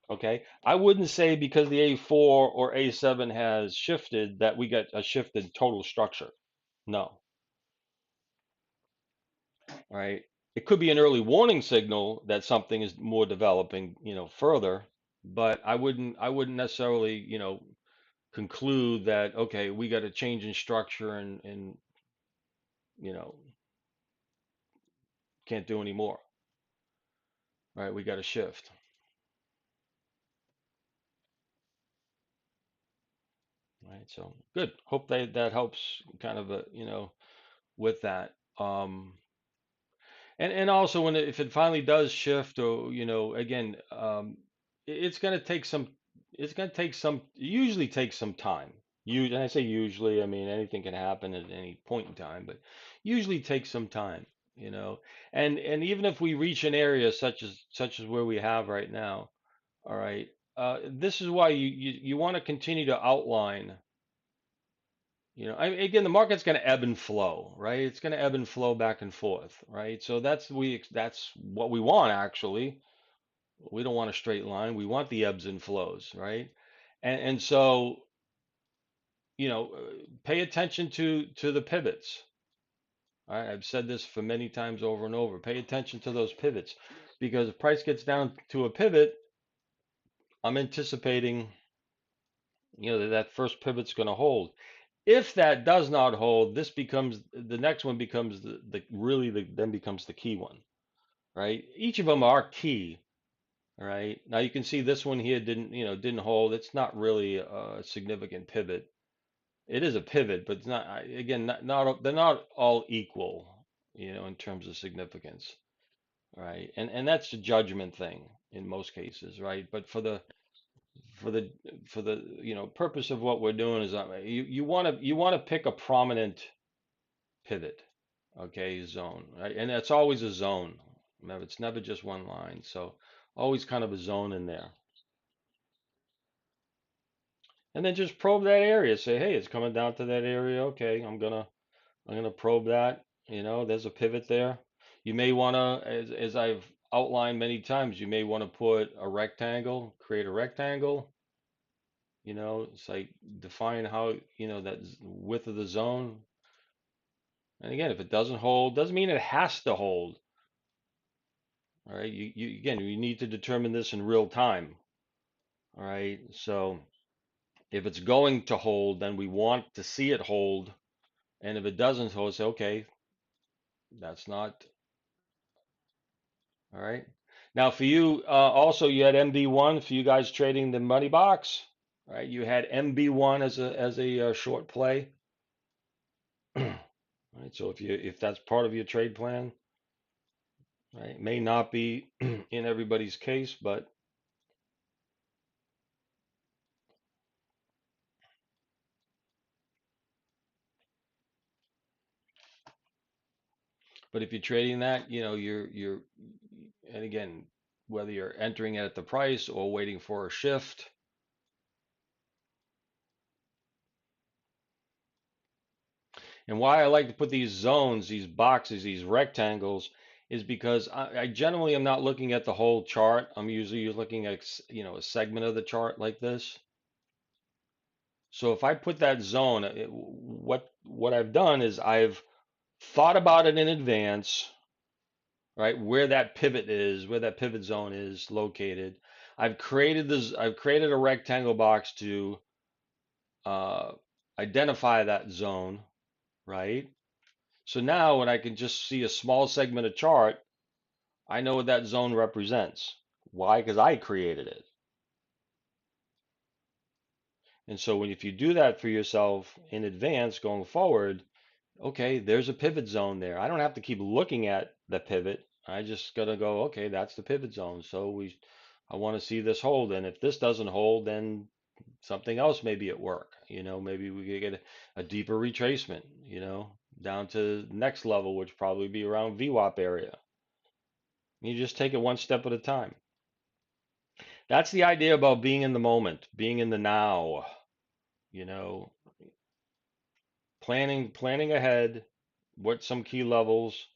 Okay. I wouldn't say because the A4 or A7 has shifted that we get a shifted total structure. No. Right. It could be an early warning signal that something is more developing, further, but I wouldn't necessarily, conclude that, okay, we got a change in structure and, you know, can't do any more. Right, we got to shift. Right, so good. Hope that helps kind of with that. And also if it finally does shift, or again, it's going to take some. It's going to take some. Usually takes some time. And I say usually, I mean anything can happen at any point in time, but usually takes some time. You know, and even if we reach an area such as where we have right now, all right. this is why you want to continue to outline. Again, the market's going to ebb and flow, right? It's going to ebb and flow back and forth, right? So that's what we want actually. We don't want a straight line. We want the ebbs and flows, right? And so, pay attention to the pivots. All right, I've said this for many times over and over. Pay attention to those pivots because if price gets down to a pivot, I'm anticipating, that first pivot's going to hold. If that does not hold, this becomes the next one becomes then becomes the key one, right? Each of them are key, right? Now you can see this one here didn't hold. It's not really a significant pivot. It is a pivot, but it's not, again, they're not all equal, in terms of significance, right? And that's a judgment thing in most cases, right? But for the for the purpose of what we're doing is you want to pick a prominent pivot, okay, zone, right? And it's always a zone. Remember, it's never just one line, so always kind of a zone in there. And then just probe that area. Say, hey, it's coming down to that area. Okay, I'm gonna probe that. There's a pivot there. You may wanna, as I've outlined many times, you may want to put a rectangle, create a rectangle. It's like define how, that width of the zone. And again, if it doesn't hold, doesn't mean it has to hold. All right. You need to determine this in real time. All right. So if it's going to hold, then we want to see it hold. And if it doesn't hold, say, okay, that's not. All right. Now for you, also you had MB1 for you guys trading the money box. All right. You had MB1 as a short play. All right. So if that's part of your trade plan, right, may not be in everybody's case, but if you're trading that, and again, whether you're entering it at the price or waiting for a shift. And why I like to put these zones, these boxes, these rectangles, is because I generally am not looking at the whole chart. I'm usually looking at, a segment of the chart like this. So if I put that zone, what I've done is I've thought about it in advance, right? Where that pivot is, where that pivot zone is located. I've created a rectangle box to uh, identify that zone, right? So now when I can just see a small segment of chart, I know what that zone represents. Why? Because I created it. And so if you do that for yourself in advance going forward, okay, there's a pivot zone there. I don't have to keep looking at the pivot. I just gotta go, okay, that's the pivot zone. So I want to see this hold. And if this doesn't hold, then something else may be at work. Maybe we could get a deeper retracement, down to the next level, which probably be around VWAP area. You just take it one step at a time. That's the idea about being in the moment, being in the now, you know, planning ahead, what some key levels,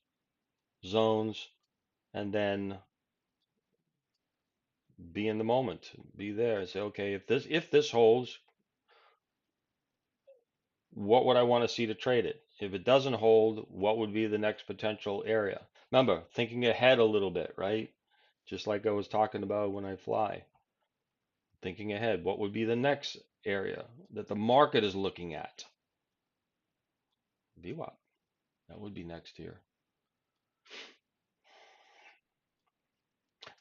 zones, and then be in the moment, be there and say, okay, if this holds, what would I want to see to trade it? If it doesn't hold, what would be the next potential area? Remember, thinking ahead a little bit, right? Just like I was talking about when I fly. Thinking ahead, what would be the next area that the market is looking at? VWAP. That would be next here.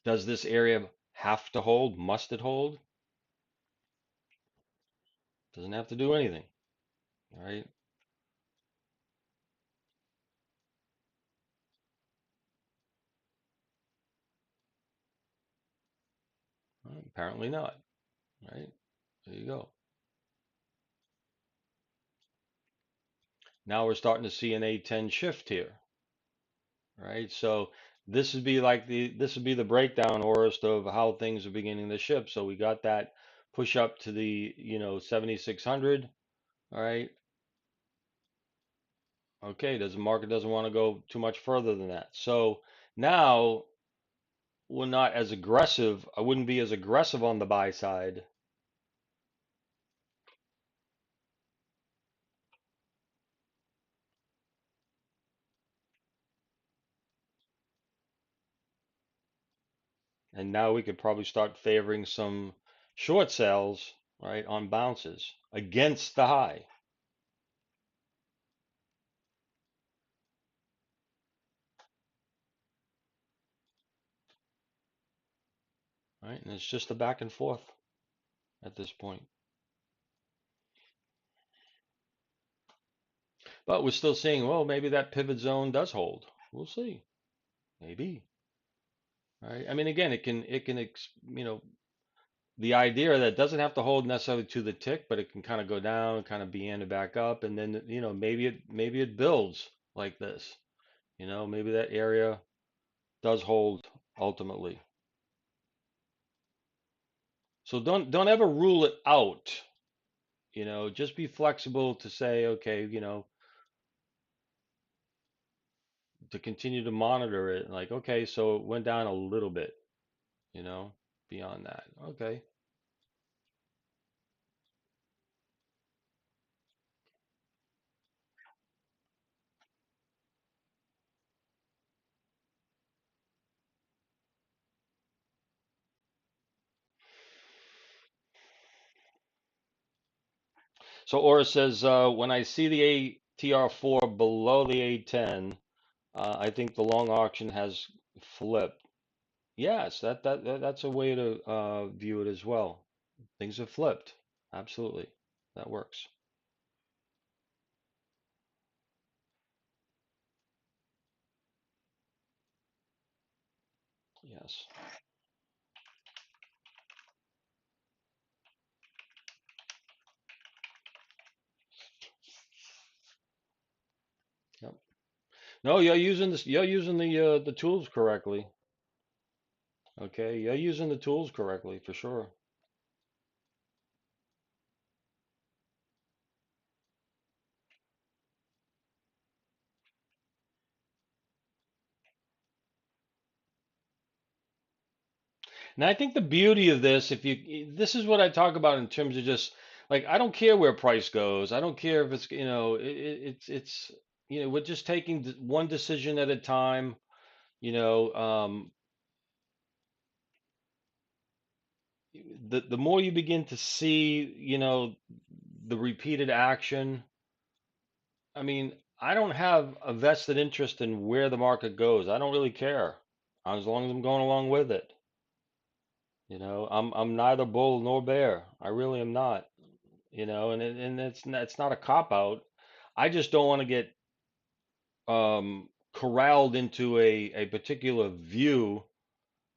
Does this area have to hold? Must it hold? Doesn't have to do anything. All right. Well, apparently not. Right. There you go. Now we're starting to see an A10 shift here. Right. So This would be like this would be the breakdown, Orist, of how things are beginning to shift. So we got that push up to the, 7,600. All right. Okay. Does the market doesn't want to go too much further than that? So now we're not as aggressive. I wouldn't be as aggressive on the buy side. And now we could probably start favoring some short sales, right, on bounces against the high, right? And it's just a back and forth at this point. But we're still seeing, well, maybe that pivot zone does hold. We'll see. Maybe. Right? I mean, again, the idea that it doesn't have to hold necessarily to the tick, but it can kind of go down, kind of be in and back up, and then, maybe it builds like this. Maybe that area does hold ultimately. So don't ever rule it out. Just be flexible to say, okay, to continue to monitor it. Like, okay, so it went down a little bit, you know, beyond that. Okay. So Aura says, when I see the ATR4 below the A10, I think the long auction has flipped. Yes, that's a way to view it as well. Things have flipped. Absolutely. That works. Yes. Yep. No, you're using the tools correctly. Okay, you're using the tools correctly for sure. And I think the beauty of this, this is what I talk about in terms of just like, I don't care where price goes. I don't care if it's, we're just taking one decision at a time. You know, the more you begin to see, the repeated action. I mean, I don't have a vested interest in where the market goes. I don't really care as long as I'm going along with it. I'm neither bull nor bear. I really am not. And it's not a cop out. I just don't want to get corralled into a particular view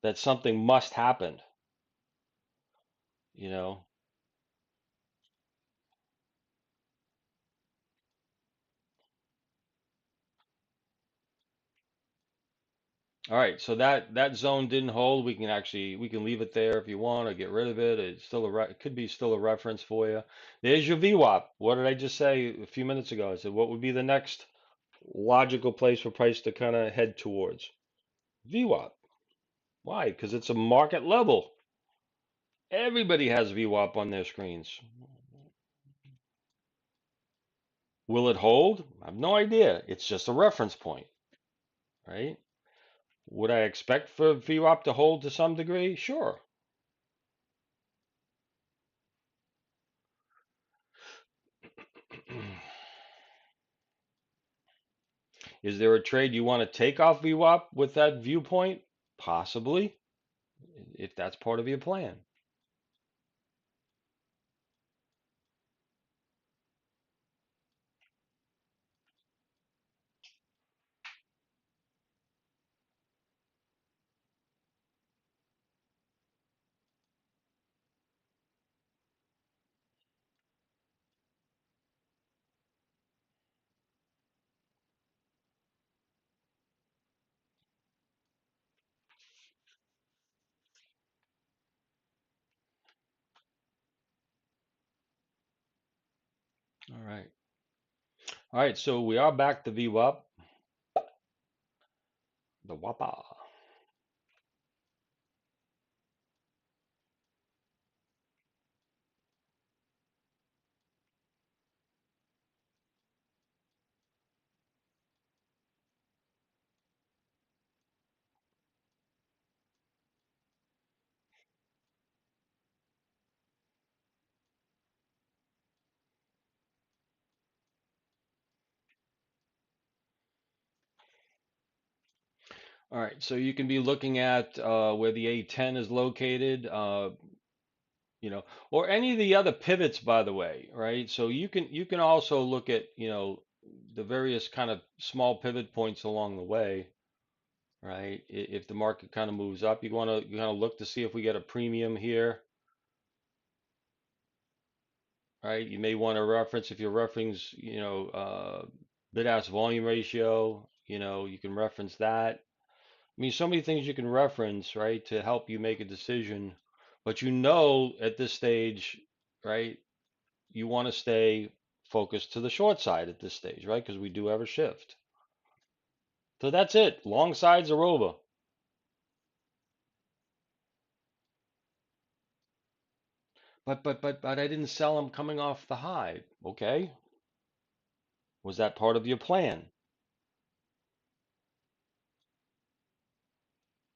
that something must happen. You know. All right, so that zone didn't hold. We can leave it there if you want, or get rid of it. It's still it could be still a reference for you. There's your VWAP. What did I just say a few minutes ago? I said what would be the next logical place for price to kind of head towards? VWAP. Why? Because it's a market level. Everybody has VWAP on their screens. Will it hold? I have no idea. It's just a reference point, right? Would I expect for VWAP to hold to some degree? Sure. Is there a trade you want to take off VWAP with that viewpoint? Possibly, if that's part of your plan. All right. All right. So we are back to VWAP, the WAPA. All right. So you can be looking at where the A10 is located, or any of the other pivots, by the way, right? So you can also look at, the various kind of small pivot points along the way, right? If the market kind of moves up, you kind of look to see if we get a premium here, right? You may want to reference if you're referencing, bid-ask volume ratio, you can reference that. I mean, so many things you can reference, right, to help you make a decision. But at this stage, right, you want to stay focused to the short side at this stage, right? Because we do have a shift. So that's it. Long sides are over. But I didn't sell them coming off the high. Okay. Was that part of your plan?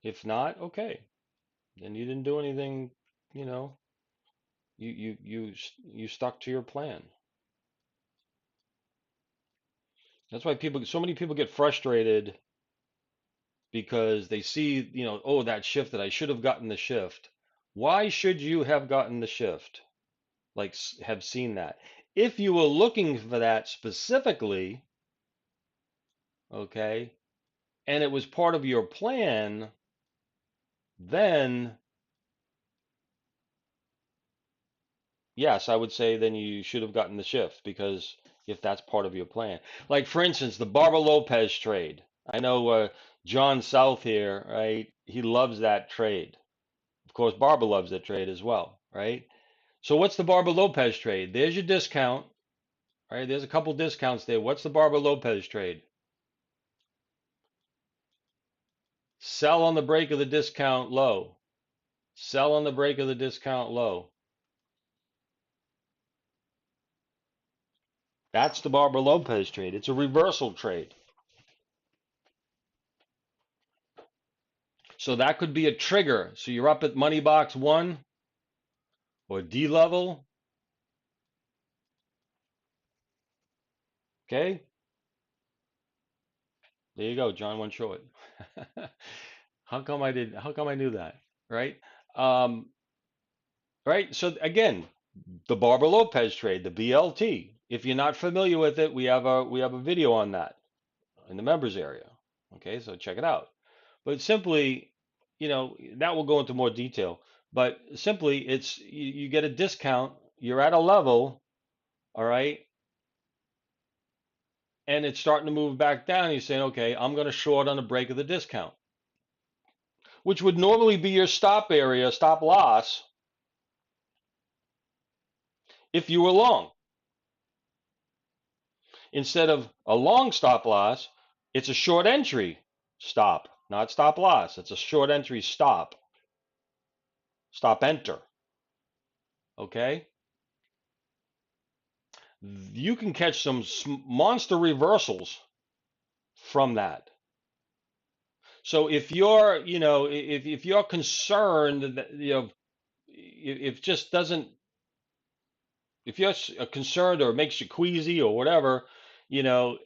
If not, okay. Then you didn't do anything, you know, you stuck to your plan. That's why so many people get frustrated because they see, oh, that shift that I should have gotten the shift. Why should you have gotten the shift? Like, have seen that. If you were looking for that specifically, okay, and it was part of your plan, then yes, I would say then you should have gotten the shift because if that's part of your plan. Like, for instance, the Barber Lopez trade. I know John South here, right? He loves that trade. Of course, Barber loves that trade as well, right? So what's the Barber Lopez trade? There's your discount, right? There's a couple discounts there. What's the Barber Lopez trade? Sell on the break of the discount low. Sell on the break of the discount low. That's the Barber Lopez trade. It's a reversal trade. So that could be a trigger. So you're up at money box one or D level. Okay. There you go. John went short. How come I knew that? Right? Um, right. So again, the Barber Lopez trade, the BLT. If you're not familiar with it, we have a video on that in the members area. Okay, so check it out. But simply, that will go into more detail. But simply, you get a discount. You're at a level, all right, and it's starting to move back down. You're saying, okay, I'm going to short on the break of the discount, which would normally be your stop area, stop loss, if you were long. Instead of a long stop loss, it's a short entry stop, not stop loss. It's a short entry stop. Stop enter. Okay? You can catch some monster reversals from that. So if you're concerned that, if it just doesn't, if you're concerned or it makes you queasy or whatever, to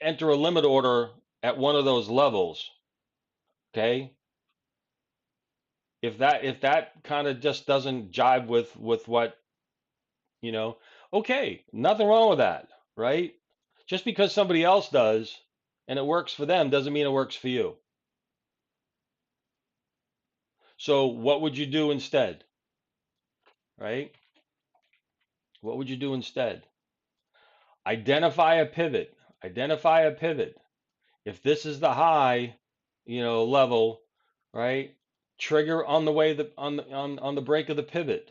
enter a limit order at one of those levels, okay? If that kind of just doesn't jive with what, you know, okay, nothing wrong with that, right? Just because somebody else does and it works for them doesn't mean it works for you. So what would you do instead, right? What would you do instead? Identify a pivot. Identify a pivot. If this is the high, level, right? Trigger on the way on the break of the pivot.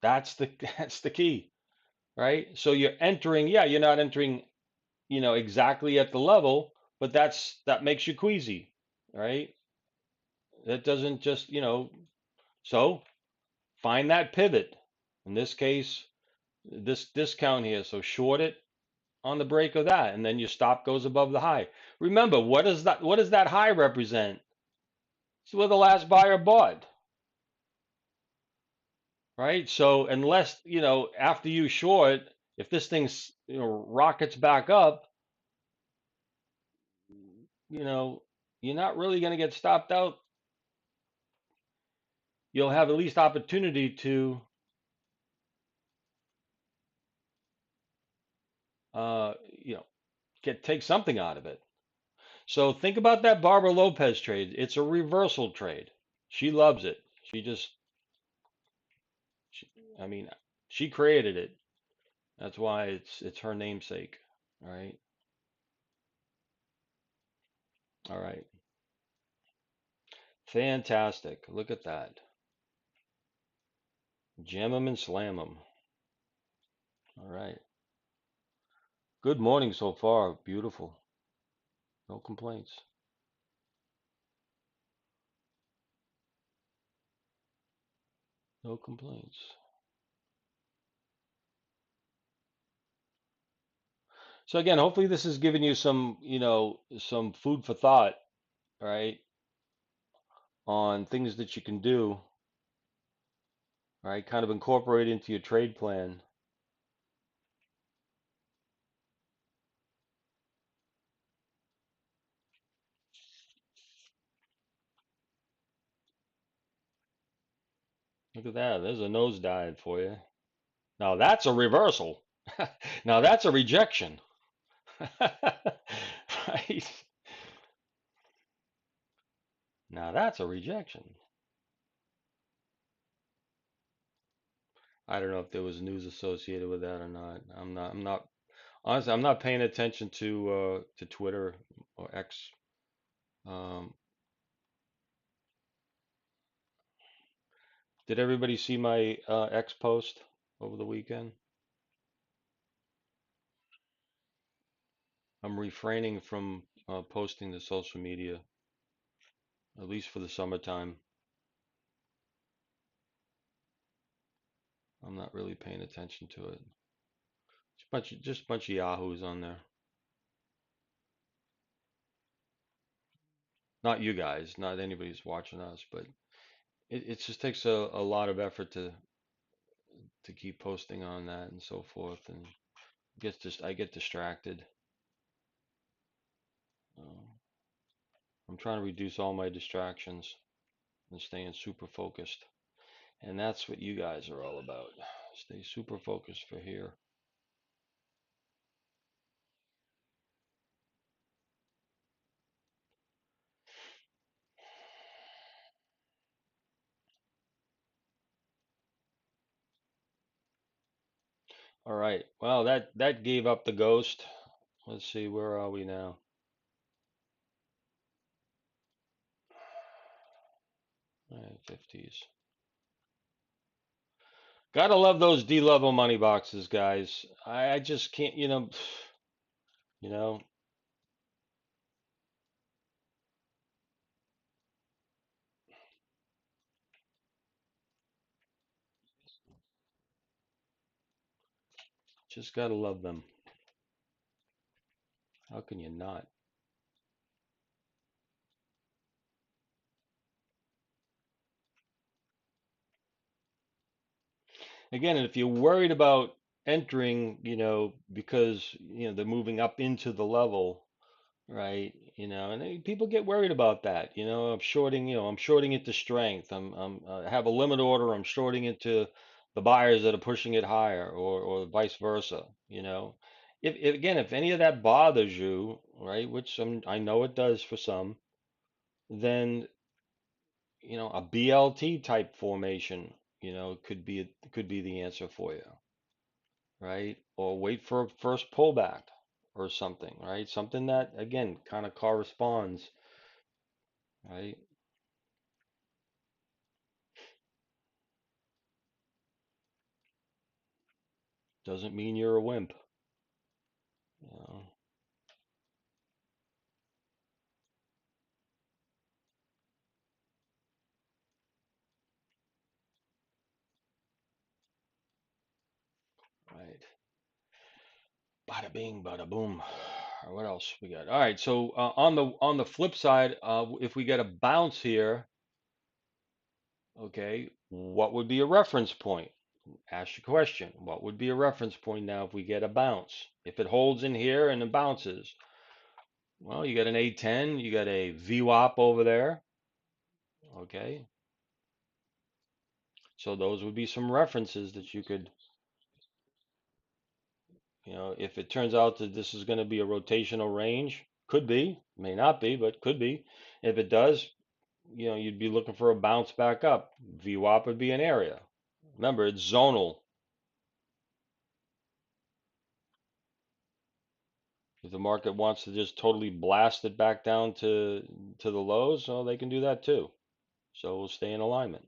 That's the key, right? So you're entering, yeah, you're not entering, exactly at the level, but that makes you queasy, right? That doesn't just, so find that pivot. In this case, this discount here, so short it on the break of that, and then your stop goes above the high. Remember, what does that high represent? It's where the last buyer bought, right? So unless, after you short, if this thing's, rockets back up, you know, you're not really going to get stopped out. You'll have at least opportunity to, uh, you know, take something out of it. So think about that Barbara Lopez trade. It's a reversal trade. She loves it. She just, she, I mean, she created it. That's why it's her namesake. All right. All right. Fantastic. Look at that. Jam 'em and slam 'em. All right. Good morning so far. Beautiful. No complaints. No complaints. So again, hopefully this has given you some, some food for thought, right, on things that you can do, right, kind of incorporate into your trade plan. Look at that. There's a nosedive for you. Now that's a reversal. Now that's a rejection. Right? Now that's a rejection. I don't know if there was news associated with that or not. I'm not honestly, I'm not paying attention to Twitter or X. Um, did everybody see my X post over the weekend? I'm refraining from posting to social media, at least for the summertime. I'm not really paying attention to it. Just a bunch of yahoos on there. Not you guys, not anybody who's watching us, but it just takes a lot of effort to keep posting on that and so forth, and I get distracted. Um, I'm trying to reduce all my distractions and staying super focused, and that's what you guys are all about. Stay super focused for here. All right. Well, that gave up the ghost. Let's see, where are we now? All right, 50s. Gotta love those D-level money boxes, guys. I just can't, you know, just gotta love them. How can you not? Again, if you're worried about entering, because, they're moving up into the level, right? And people get worried about that. I'm shorting it to strength. I have a limit order. I'm shorting it to the buyers that are pushing it higher, or vice versa. If any of that bothers you, right, which I know it does for some, then a BLT type formation, could be the answer for you, right? Or wait for a first pullback or something, right? Something that again kind of corresponds, right? Doesn't mean you're a wimp. You know? Right. Bada bing, bada boom. What else we got? All right. So on the flip side, if we get a bounce here, okay, what would be a reference point? Ask your question. What would be a reference point now if we get a bounce? If it holds in here and it bounces, well, you got an A10, you got a VWAP over there. Okay. So those would be some references that you could, if it turns out that this is going to be a rotational range, could be, may not be, but could be. If it does, you'd be looking for a bounce back up. VWAP would be an area. Remember, it's zonal. If the market wants to just totally blast it back down to the lows, well, they can do that too. So we'll stay in alignment.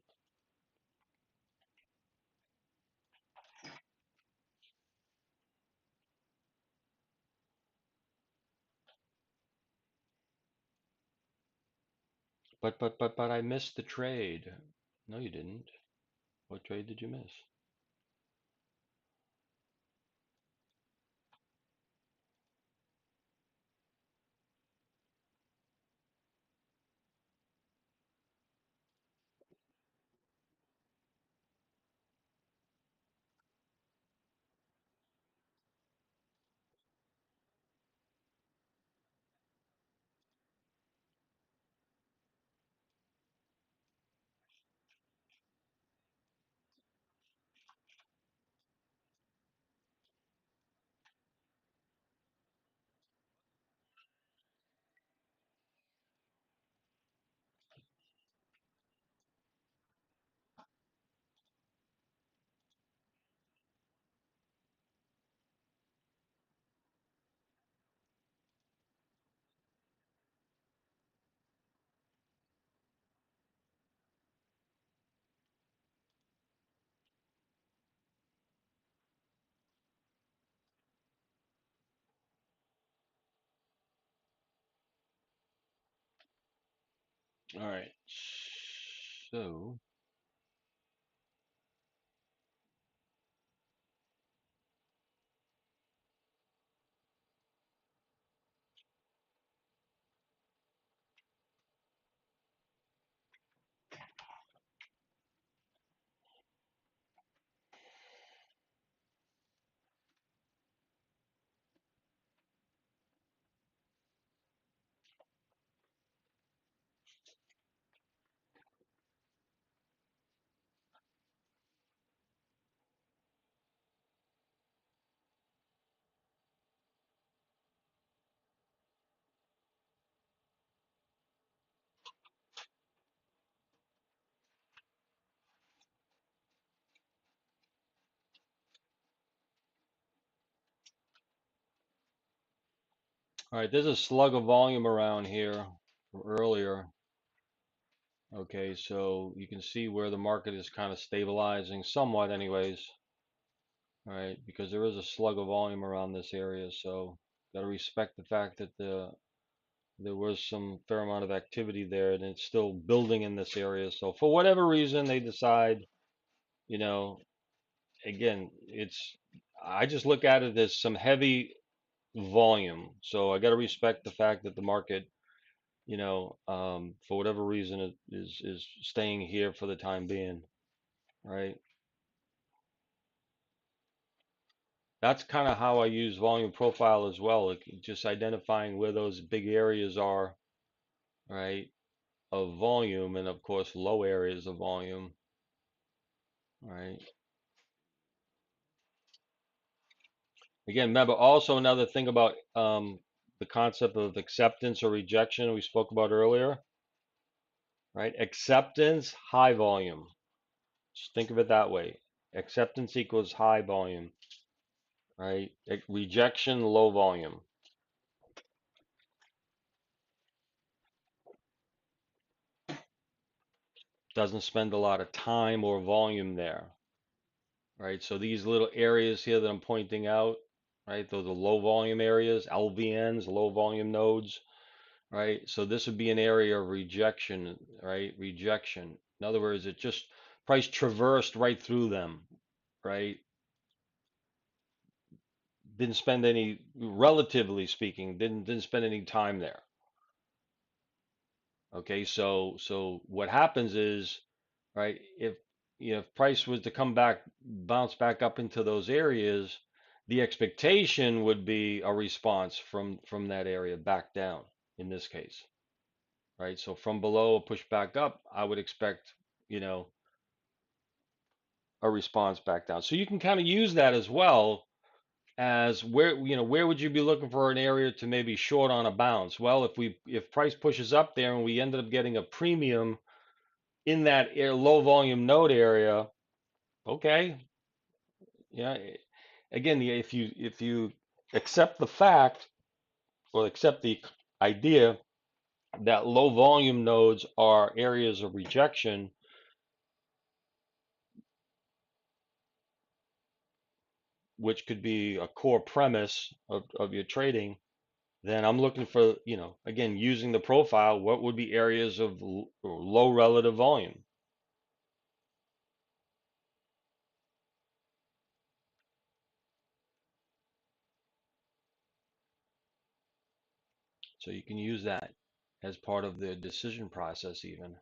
But I missed the trade. No, you didn't. What trade did you miss? All right. So, all right, there's a slug of volume around here from earlier. Okay, so you can see where the market is kind of stabilizing somewhat anyways. All right, because there is a slug of volume around this area, so got to respect the fact that there was some fair amount of activity there and it's still building in this area. So for whatever reason they decide, you know, again, I just look at it as some heavy volume. So I got to respect the fact that the market, for whatever reason, it is staying here for the time being, right? That's kind of how I use volume profile as well, like just identifying where those big areas are, right, of volume, and of course low areas of volume, right? Again, remember also another thing about the concept of acceptance or rejection we spoke about earlier, right? Acceptance, high volume. Just think of it that way. Acceptance equals high volume, right? Rejection, low volume. Doesn't spend a lot of time or volume there, right? So these little areas here that I'm pointing out, right? Those are low volume areas, LVNs, low volume nodes, right? So this would be an area of rejection, right? Rejection. In other words, it just price traversed right through them, right? Didn't spend any, relatively speaking, didn't spend any time there. Okay, so what happens is, right, if if price was to come back, bounce back up into those areas, the expectation would be a response from that area back down in this case, right? So from below a push back up, I would expect, you know, a response back down. So you can kind of use that as well as where, where would you be looking for an area to maybe short on a bounce? Well, if price pushes up there and we ended up getting a premium in that low volume node area, okay, yeah. Again, if you accept the fact or accept the idea that low volume nodes are areas of rejection, which could be a core premise of your trading, then I'm looking for, again, using the profile, what would be areas of low relative volume? So you can use that as part of the decision process even.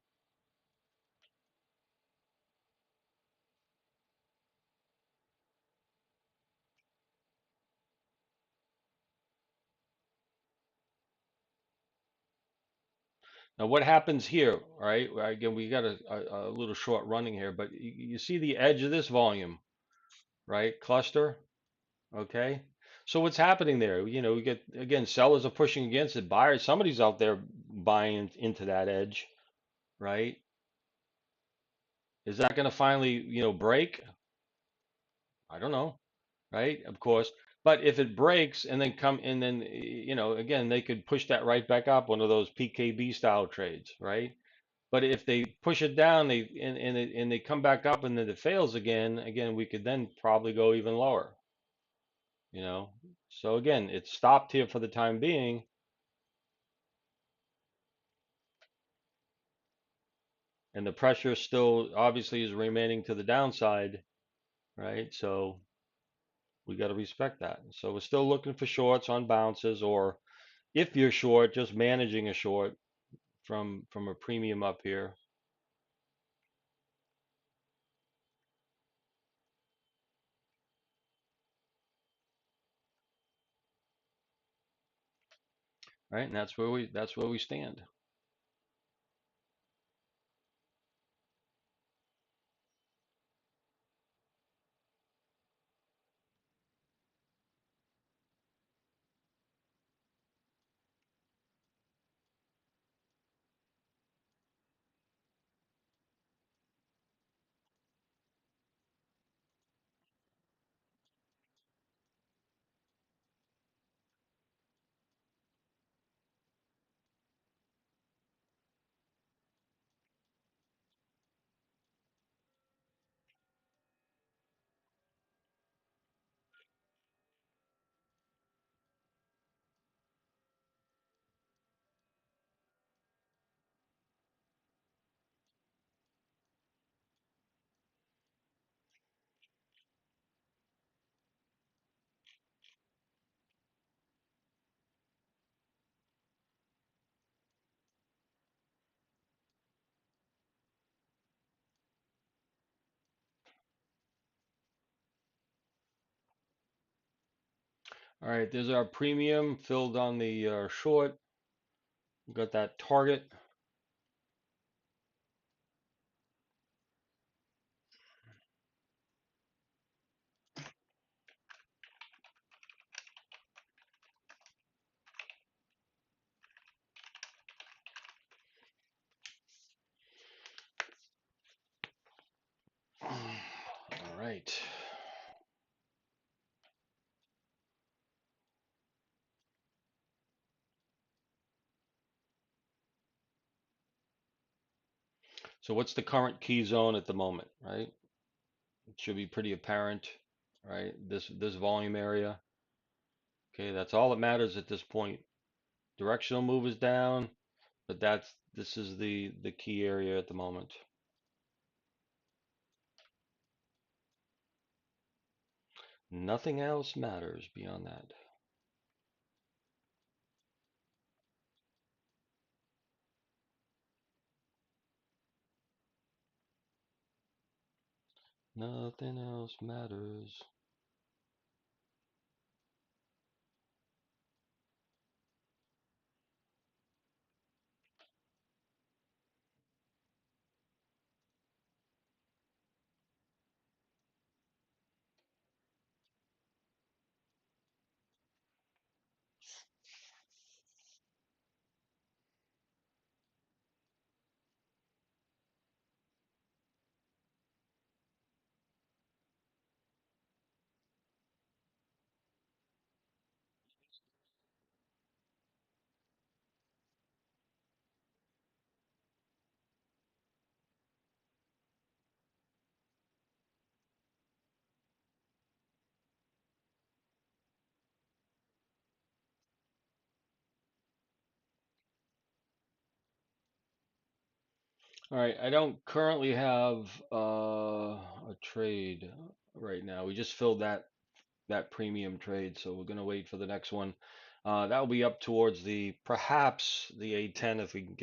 Now, what happens here, right? Again, we got a little short running here, but you see the edge of this volume, right? Cluster, okay? So what's happening there? We get, again, sellers are pushing against it, buyers, somebody's out there buying into that edge, right? Is that going to finally, break? I don't know, right? Of course. But if it breaks and then again, they could push that right back up, one of those PKB style trades, right? But if they push it down, they come back up and then it fails again, we could then probably go even lower, you know. So again, it's stopped here for the time being, and the pressure still obviously is remaining to the downside, right? So we got to respect that. So we're still looking for shorts on bounces, or if you're short, just managing a short from a premium up here, right? And that's where we stand. All right, there's our premium filled on the short. We got that target. All right. So what's the current key zone at the moment, right? should be pretty apparent, right? This volume area. Okay, that's all that matters at this point. Directional move is down, but this is the key area at the moment. Nothing else matters beyond that. Nothing else matters. All right, I don't currently have a trade right now. We just filled that premium trade, so we're gonna wait for the next one. That will be up towards the perhaps the A10 if we can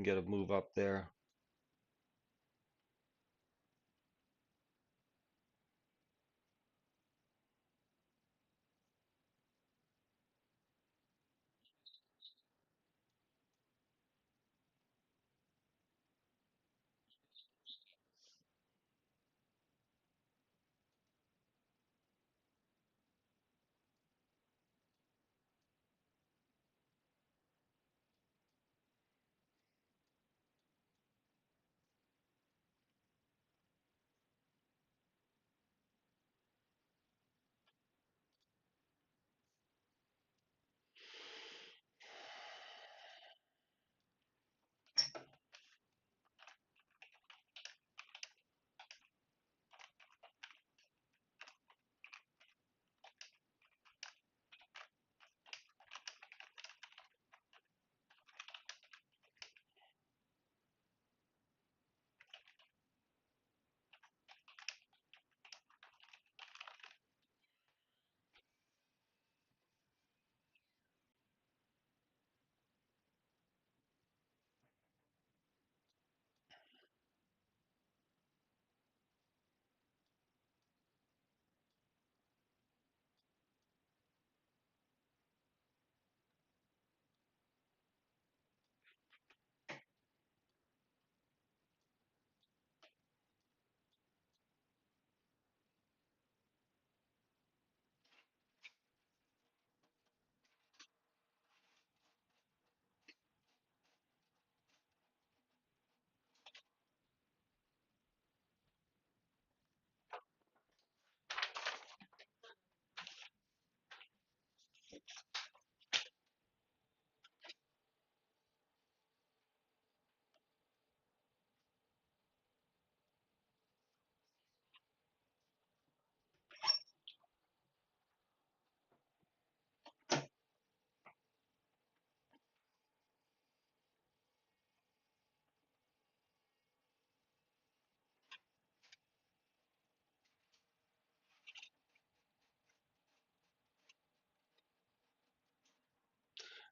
get a move up there.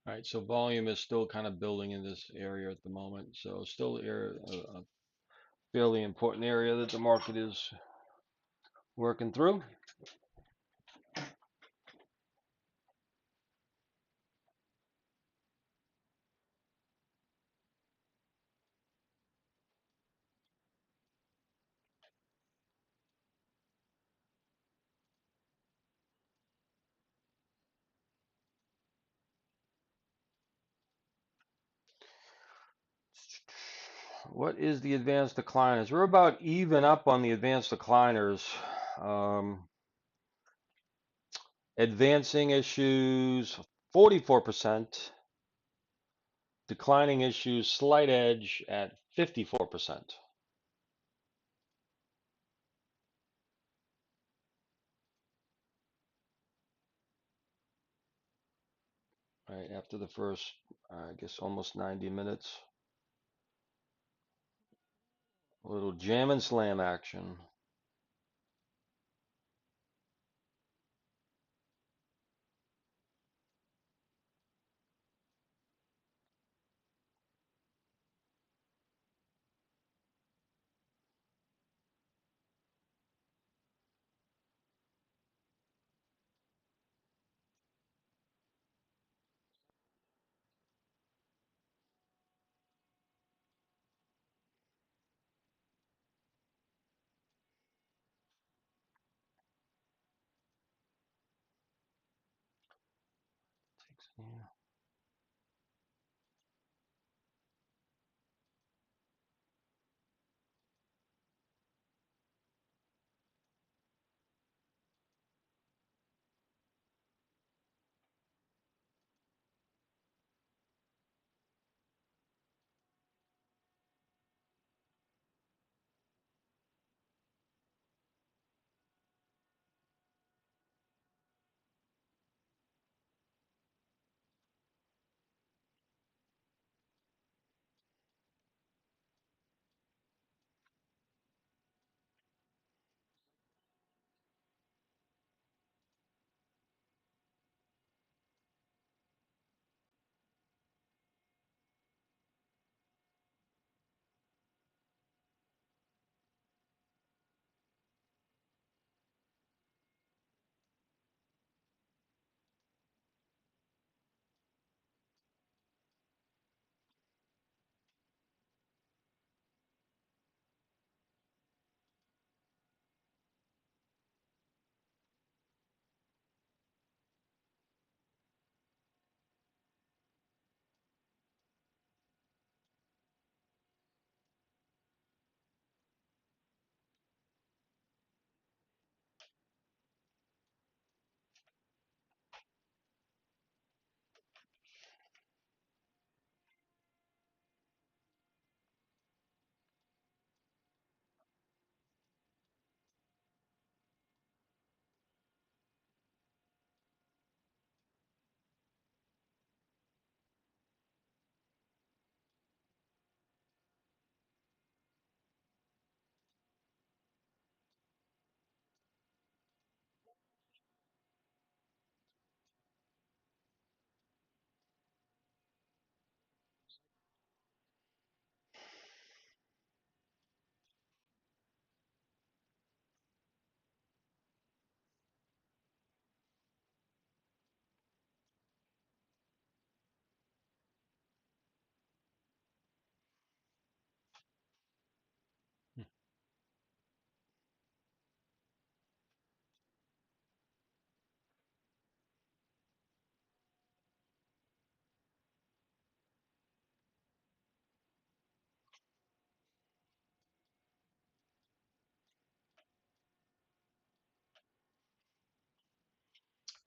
All right, so volume is still kind of building in this area at the moment. So still a fairly important area that the market is working through. What is the advanced decliners? We're about even up on the advanced decliners. Um, Advancing issues 44%, declining issues slight edge at 54%. All right, after the first, I guess almost 90 minutes, a little jam and slam action. Yeah.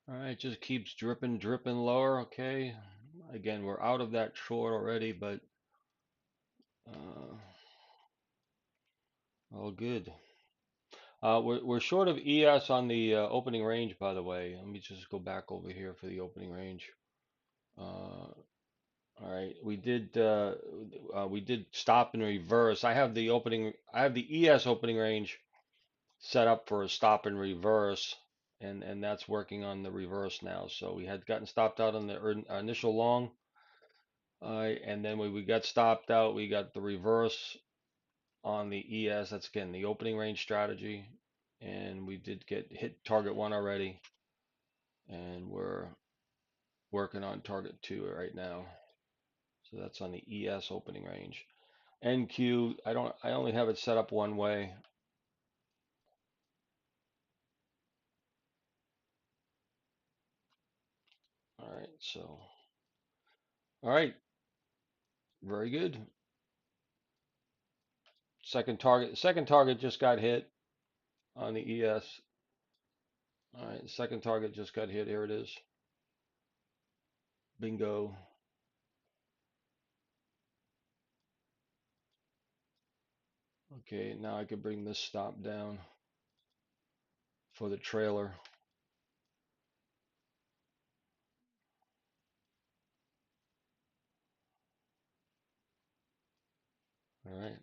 All right, just keeps dripping, dripping lower. Okay. Again, we're out of that short already, but uh, all good. We're short of ES on the opening range, by the way. Let me just go back over here for the opening range. All right, we did stop and reverse. I have the ES opening range set up for a stop and reverse, and that's working on the reverse now. So we had gotten stopped out on the initial long, and then when we got stopped out, we got the reverse on the ES. That's again the opening range strategy, and we did get hit target one already, and we're working on target two right now. So that's on the ES opening range. NQ, I only have it set up one way. All right, so, all right, very good. Second target just got hit on the ES. All right, second target just got hit. Here it is. Bingo. Okay, now I can bring this stop down for the trailer. All right.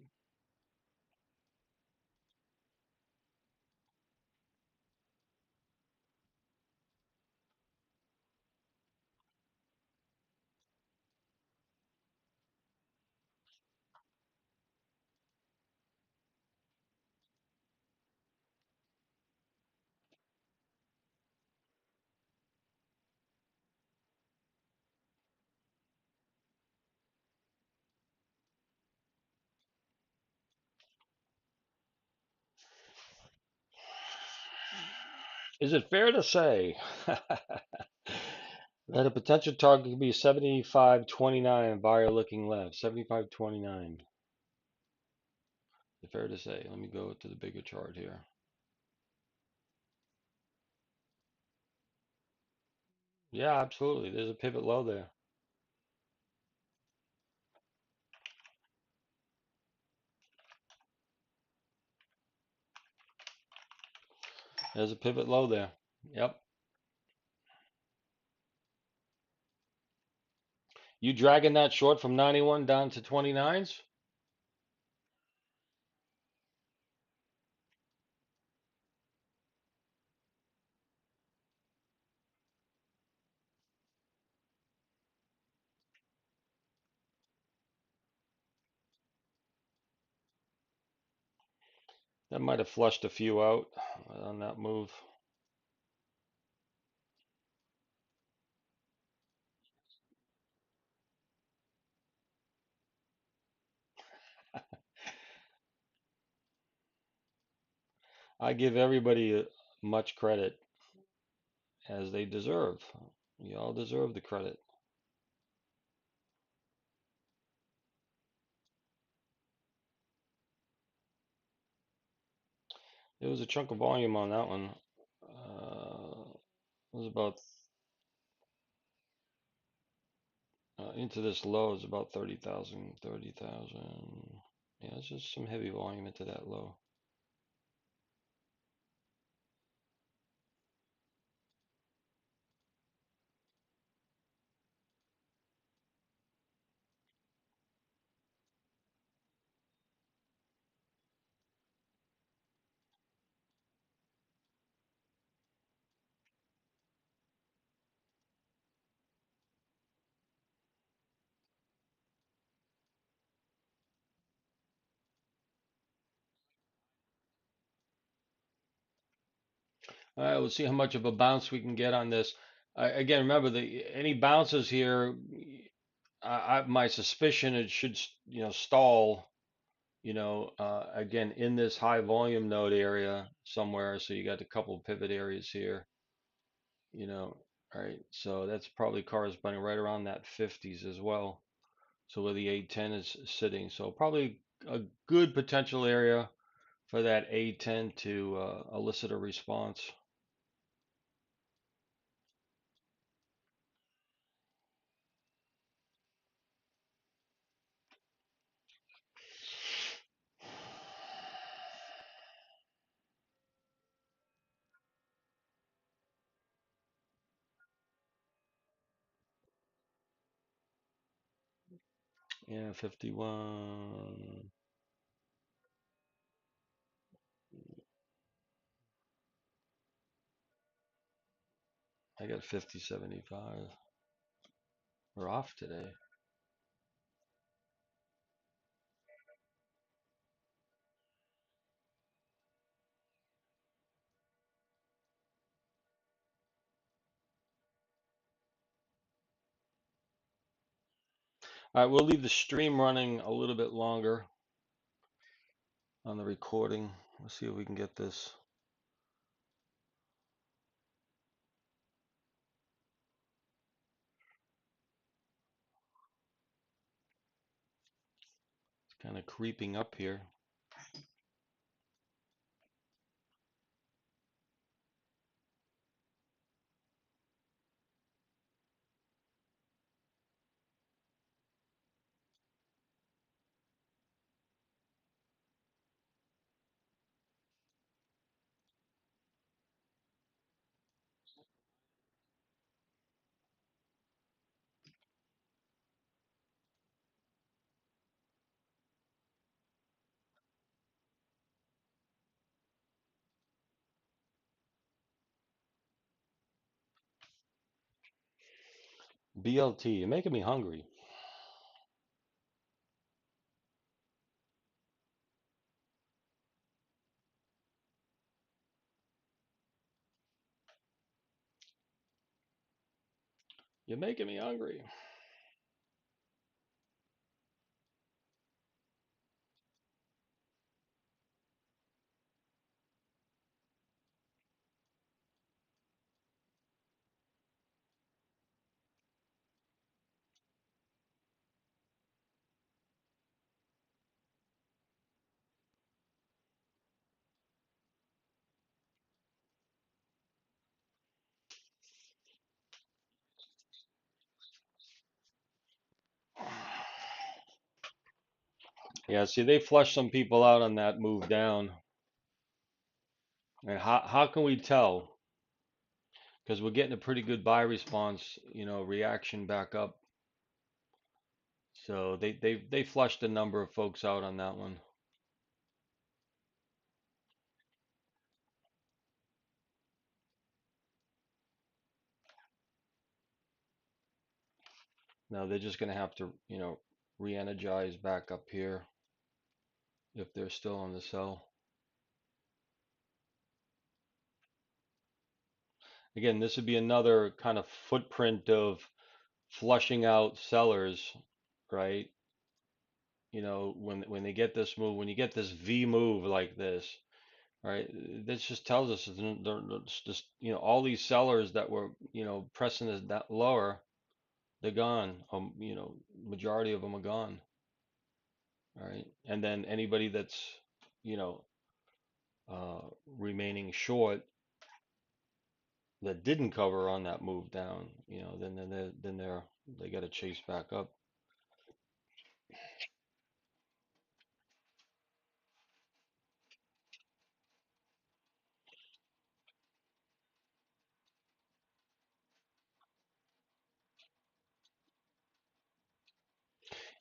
Is it fair to say that a potential target could be 75.29, buyer looking left? 75.29. Is it fair to say? Let me go to the bigger chart here. Yeah, absolutely. There's a pivot low there. There's a pivot low there. Yep. You dragging that short from 91 down to 29s? That might have flushed a few out on that move. I give everybody much credit as they deserve. You all deserve the credit. There was a chunk of volume on that one. It was about into this low is about 30,000, 30,000. Yeah, it's just some heavy volume into that low. All right, we'll see how much of a bounce we can get on this. Again, remember any bounces here. My suspicion it should stall. Again in this high volume node area somewhere. So you got a couple of pivot areas here. You know, all right. So that's probably corresponding right around that 50s as well. So where the A10 is sitting. So probably a good potential area for that A10 to elicit a response. Yeah, 51. I got 50.75. We're off today. All right, we'll leave the stream running a little bit longer on the recording. Let's see if we can get this. It's kind of creeping up here. BLT, you're making me hungry. You're making me hungry. Yeah, see, they flushed some people out on that move down. And how can we tell? Because we're getting a pretty good buy response, reaction back up. So they flushed a number of folks out on that one. Now they're just gonna have to, re-energize back up here if they're still on the sell. Again, this would be another kind of footprint of flushing out sellers, right? When they get this move, when you get this V move like this, right? This just tells us that it's just, all these sellers that were, pressing this that lower, they're gone. Majority of them are gone, right? And then anybody that's, you know, uh, remaining short that didn't cover on that move down, they got to chase back up.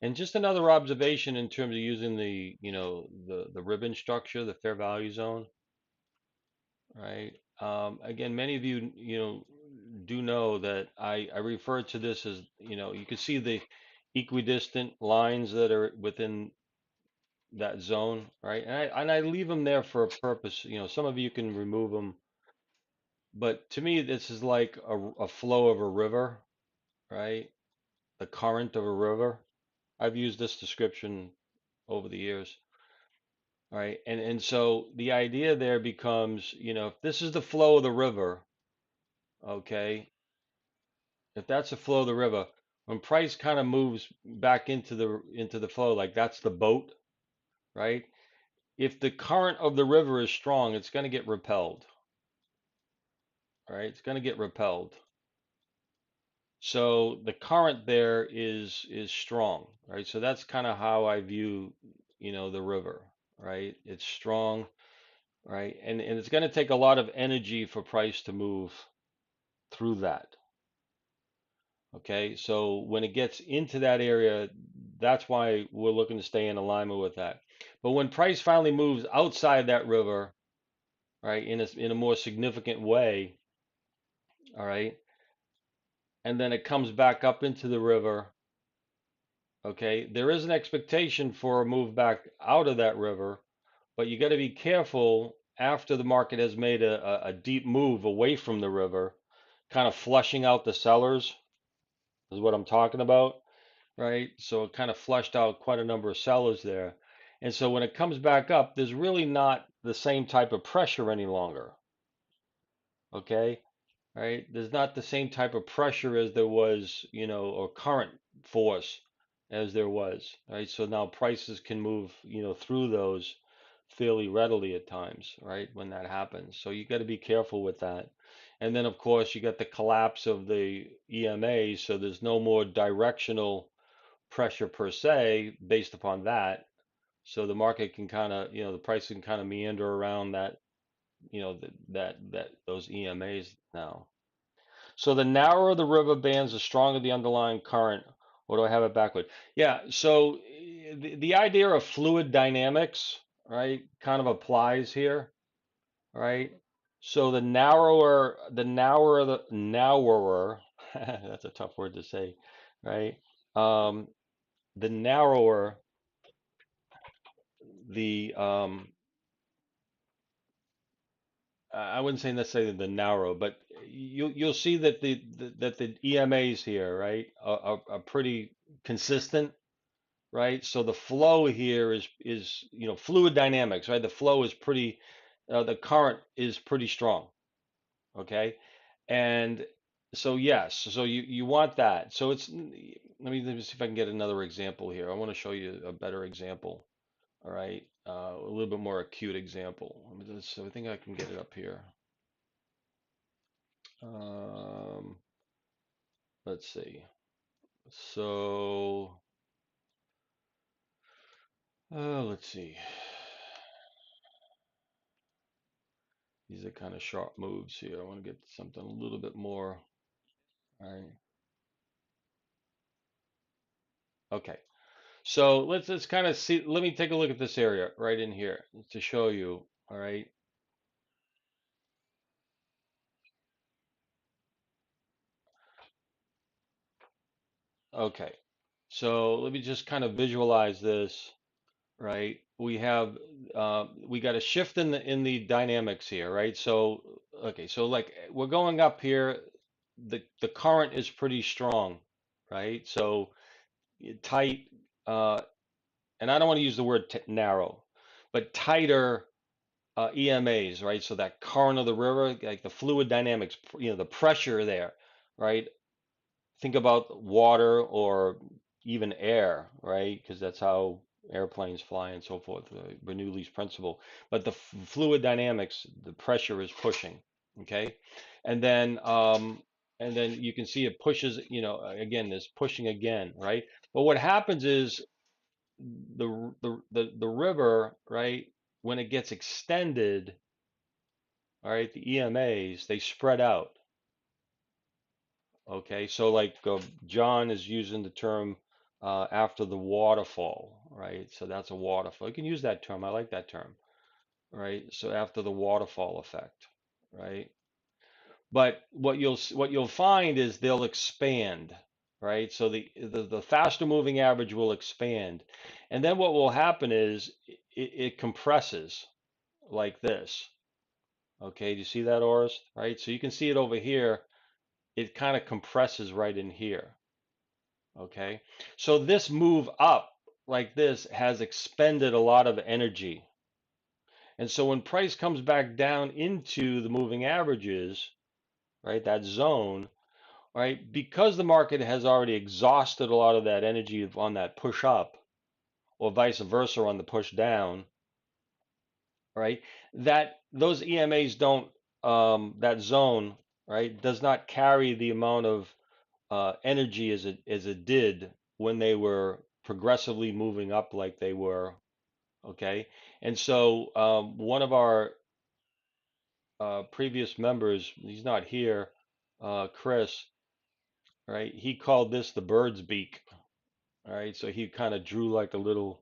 And just another observation in terms of using the ribbon structure, the fair value zone, right? Again, many of you, do know that I refer to this as, you can see the equidistant lines that are within that zone, right? And I leave them there for a purpose. Some of you can remove them, but to me, this is like a flow of a river, right? The current of a river. I've used this description over the years, right? And so the idea there becomes, if this is the flow of the river, okay, if that's the flow of the river, when price kind of moves back into the flow, like that's the boat, right? If the current of the river is strong, it's going to get repelled, right? It's going to get repelled. So the current there is strong, right? So that's kind of how I view, the river, right? It's strong, right? And it's going to take a lot of energy for price to move through that. Okay, so when it gets into that area, that's why we're looking to stay in alignment with that. But when price finally moves outside that river, right, in a more significant way, all right, and then it comes back up into the river, okay, there is an expectation for a move back out of that river, but you got to be careful after the market has made a deep move away from the river, kind of flushing out the sellers, is what I'm talking about, right? So it kind of flushed out quite a number of sellers there. And so when it comes back up, there's really not the same type of pressure any longer, okay? Right? There's not the same type of pressure as there was, or current force as there was, right? So now prices can move, through those fairly readily at times, right? When that happens. So you got to be careful with that. And then of course you got the collapse of the EMA, so there's no more directional pressure per se based upon that. So the market can kind of, the price can kind of meander around that, that those EMAs now. So the narrower the river bands, the stronger the underlying current. Or do I have it backward? Yeah, so the idea of fluid dynamics, right, kind of applies here, right? So the narrower, That's a tough word to say, right? Um, the narrower the I wouldn't say necessarily the narrow, but you'll see that the EMAs here, right, are pretty consistent, right? So the flow here is fluid dynamics, right? The flow is pretty, the current is pretty strong, okay? And so yes, so you want that. So let me see if I can get another example here. I want to show you a better example. All right, a little bit more acute example. So I think I can get it up here. Um, let's see. So, let's see. These are kind of sharp moves here. I want to get something a little bit more. All right. Okay. So let's kind of see. Let me take a look at this area right in here to show you. All right. Okay. So let me just kind of visualize this. Right? We got a shift in the dynamics here, right? So okay, so like we're going up here, the current is pretty strong, right? So tight, uh, and I don't want to use the word t narrow, but tighter EMAs, right? So that current of the river, like the fluid dynamics, the pressure there, right? Think about water or even air, right? Because that's how airplanes fly and so forth, Bernoulli's principle. But the fluid dynamics, the pressure is pushing, okay? And then and then you can see it pushes, again, this pushing again, right? But what happens is the river, right, when it gets extended, all right, the EMAs, they spread out. Okay, so like John is using the term after the waterfall, right? So that's a waterfall. You can use that term. I like that term, right? So after the waterfall effect, right? But what you'll find is they'll expand, right? So the faster moving average will expand, and then what will happen is it compresses like this. Okay, do you see that, Oris? Right? So you can see it over here. It kind of compresses right in here. Okay, so this move up like this has expended a lot of energy. And so when price comes back down into the moving averages, right, that zone, right, because the market has already exhausted a lot of that energy on that push up, or vice versa on the push down, right, that those EMAs don't, that zone, right, does not carry the amount of energy as it did when they were progressively moving up like they were. Okay, and so one of our previous members, he's not here, Chris, right? He called this the bird's beak. All right, so he kind of drew like a little,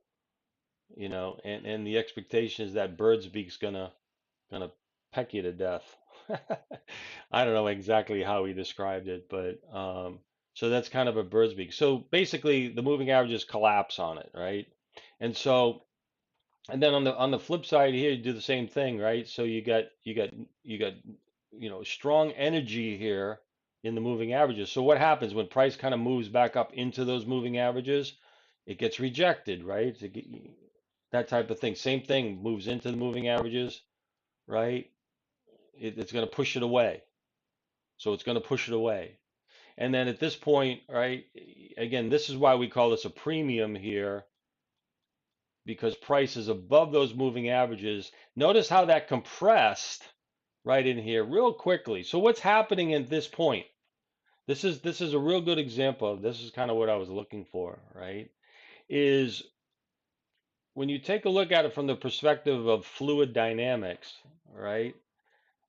and the expectation is that bird's beak's gonna peck you to death. I don't know exactly how he described it, but so that's kind of a bird's beak. So basically, the moving averages collapse on it, right? And so, and then on the flip side here, you do the same thing, right? So you got strong energy here in the moving averages. So what happens when price kind of moves back up into those moving averages? It gets rejected, right? That type of thing. Same thing moves into the moving averages, right? It's going to push it away. So it's going to push it away. And then at this point, right, again, this is why we call this a premium here, because price is above those moving averages. Notice how that compressed right in here real quickly. So what's happening at this point? This is a real good example. This is kind of what I was looking for, right? Is when you take a look at it from the perspective of fluid dynamics, right?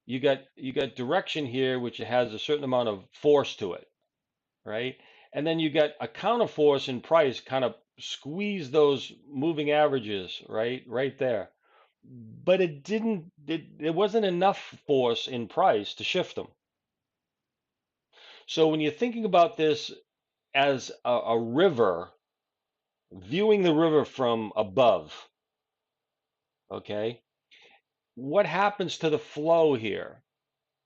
You got direction here, which has a certain amount of force to it, right? And then you got a counterforce in price kind of squeeze those moving averages, right? Right there. But it didn't, it wasn't enough force in price to shift them. So when you're thinking about this as a river, viewing the river from above, okay, what happens to the flow here,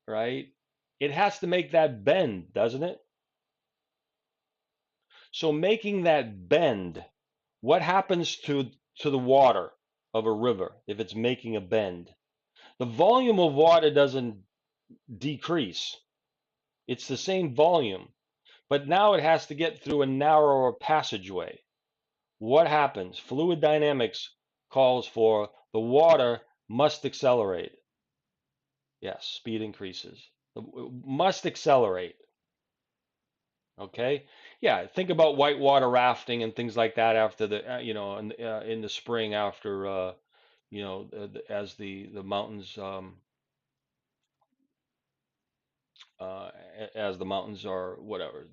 right? It has to make that bend, doesn't it? So making that bend, what happens to the water of a river if it's making a bend? The volume of water doesn't decrease. It's the same volume, but now it has to get through a narrower passageway. What happens? Fluid dynamics calls for the water must accelerate. Yes, speed increases. Must accelerate. Okay. Yeah. Think about whitewater rafting and things like that after the, in the spring after, as the mountains, as the mountains are whatever,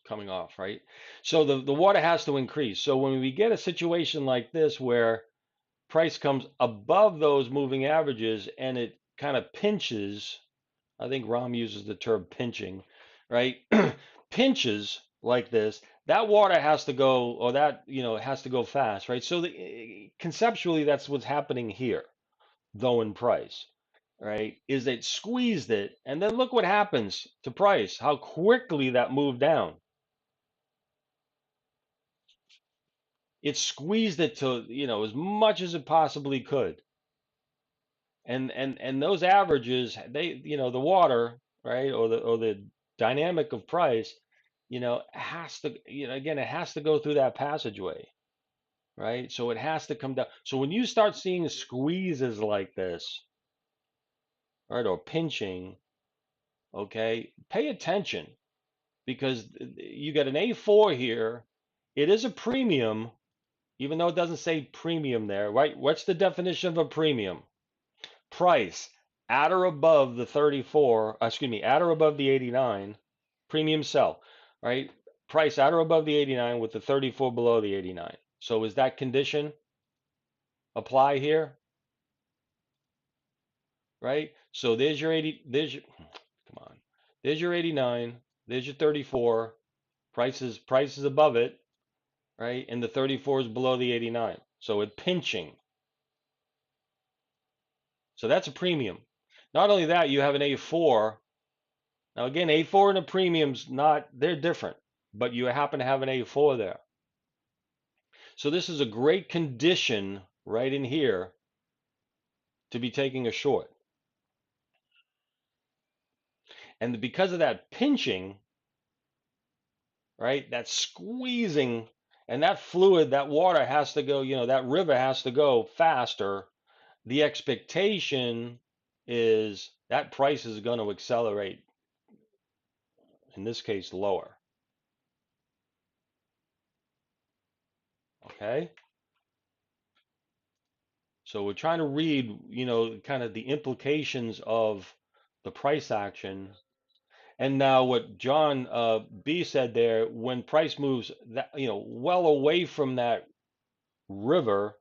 coming off, right? So the water has to increase. So when we get a situation like this where price comes above those moving averages and it kind of pinches, I think Ram uses the term pinching, right? Pinches like this, that water has to go, or that, it has to go fast, right? So conceptually, that's what's happening here, though in price, right? Is it squeezed it, and then look what happens to price, how quickly that moved down. It squeezed it to, as much as it possibly could. And those averages, they, the water, right, or the dynamic of price, has to, again, it has to go through that passageway, right? So it has to come down. So when you start seeing squeezes like this, right, or pinching, okay, pay attention because you got an A4 here. It is a premium, even though it doesn't say premium there, right? What's the definition of a premium? Price at or above the 34, excuse me, at or above the 89, premium sell, right? Price at or above the 89 with the 34 below the 89. So is that condition apply here, right? So there's your 80, come on, there's your 89, there's your 34, price is above it, right? And the 34 is below the 89. So it's pinching. So that's a premium. Not only that, you have an A4. Now again, A4 and a premium's not, they're different, but you happen to have an A4 there. So this is a great condition right in here to be taking a short. And because of that pinching, right, that squeezing, and that fluid, that water has to go, that river has to go faster. The expectation is that price is going to accelerate, in this case, lower. Okay. So we're trying to read, kind of the implications of the price action. And now what John B said there, when price moves that, well away from that river,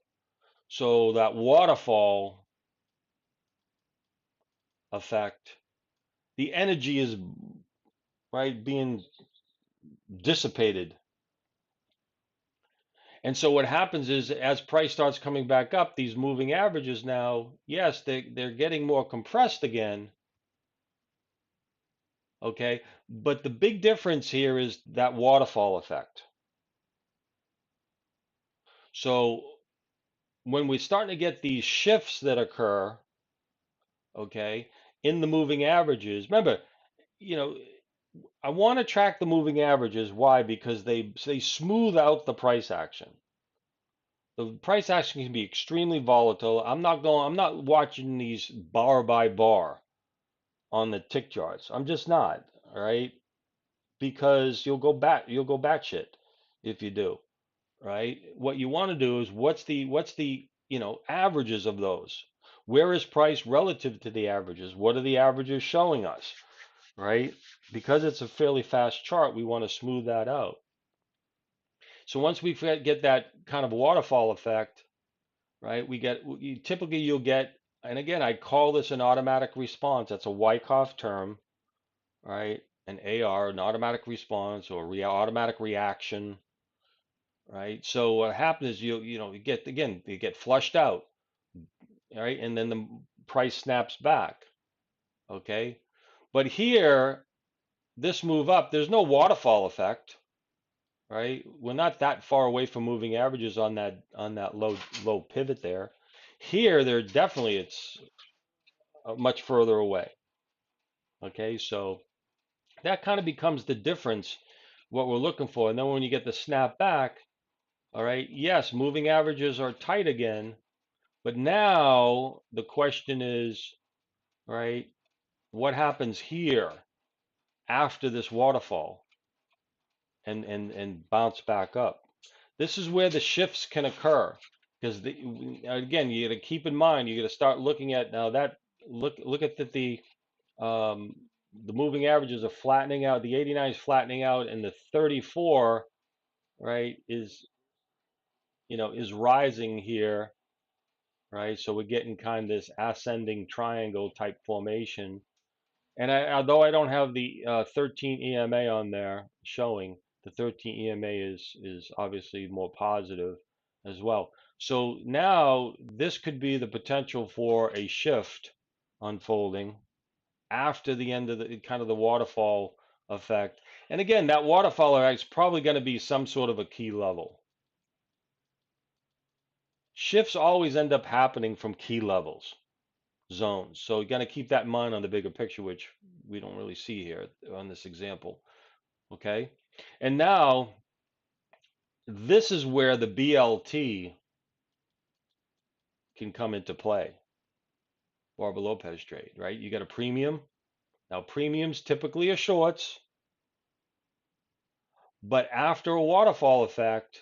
so that waterfall effect, the energy is right being dissipated. And so what happens is as price starts coming back up, these moving averages now, yes, they're getting more compressed again. Okay. But the big difference here is that waterfall effect. So when we're starting to get these shifts that occur, okay, in the moving averages, remember, you know, I want to track the moving averages. Why? Because they smooth out the price action. The price action can be extremely volatile. I'm not watching these bar by bar on the tick charts. I'm just not, all right? Because you'll go batshit if you do, right? What you want to do is what's the averages of those? Where is price relative to the averages? What are the averages showing us, right? Because it's a fairly fast chart, we want to smooth that out. So once we get that kind of waterfall effect, right? Typically you'll get, and again, I call this an automatic response. That's a Wyckoff term, right? an AR, an automatic response or automatic reaction, right? So what happens is you get again you get flushed out, right? And then the price snaps back, okay? But here, this move up, there's no waterfall effect, right? We're not that far away from moving averages on that low pivot there. Here, there definitely it's much further away. Okay, so that kind of becomes the difference, what we're looking for. And then when you get the snap back, all right, yes, moving averages are tight again, but now the question is, right, what happens here after this waterfall and bounce back up? This is where the shifts can occur because again, you got to keep in mind, you got to start looking at now that look at um, the moving averages are flattening out. The 89 is flattening out, and the 34, right, is rising here, right? So we're getting kind of this ascending triangle type formation. And although I don't have the 13 EMA on there showing, the 13 EMA is obviously more positive as well. So now this could be the potential for a shift unfolding after the end of the kind of the waterfall effect. And again, that waterfall effect is probably going to be some sort of a key level. Shifts always end up happening from key levels, zones. So you got to keep that in mind on the bigger picture, which we don't really see here on this example. Okay. And now this is where the BLT can come into play, Barber Lopez trade, right? You got a premium. Now, premiums typically are shorts, but after a waterfall effect,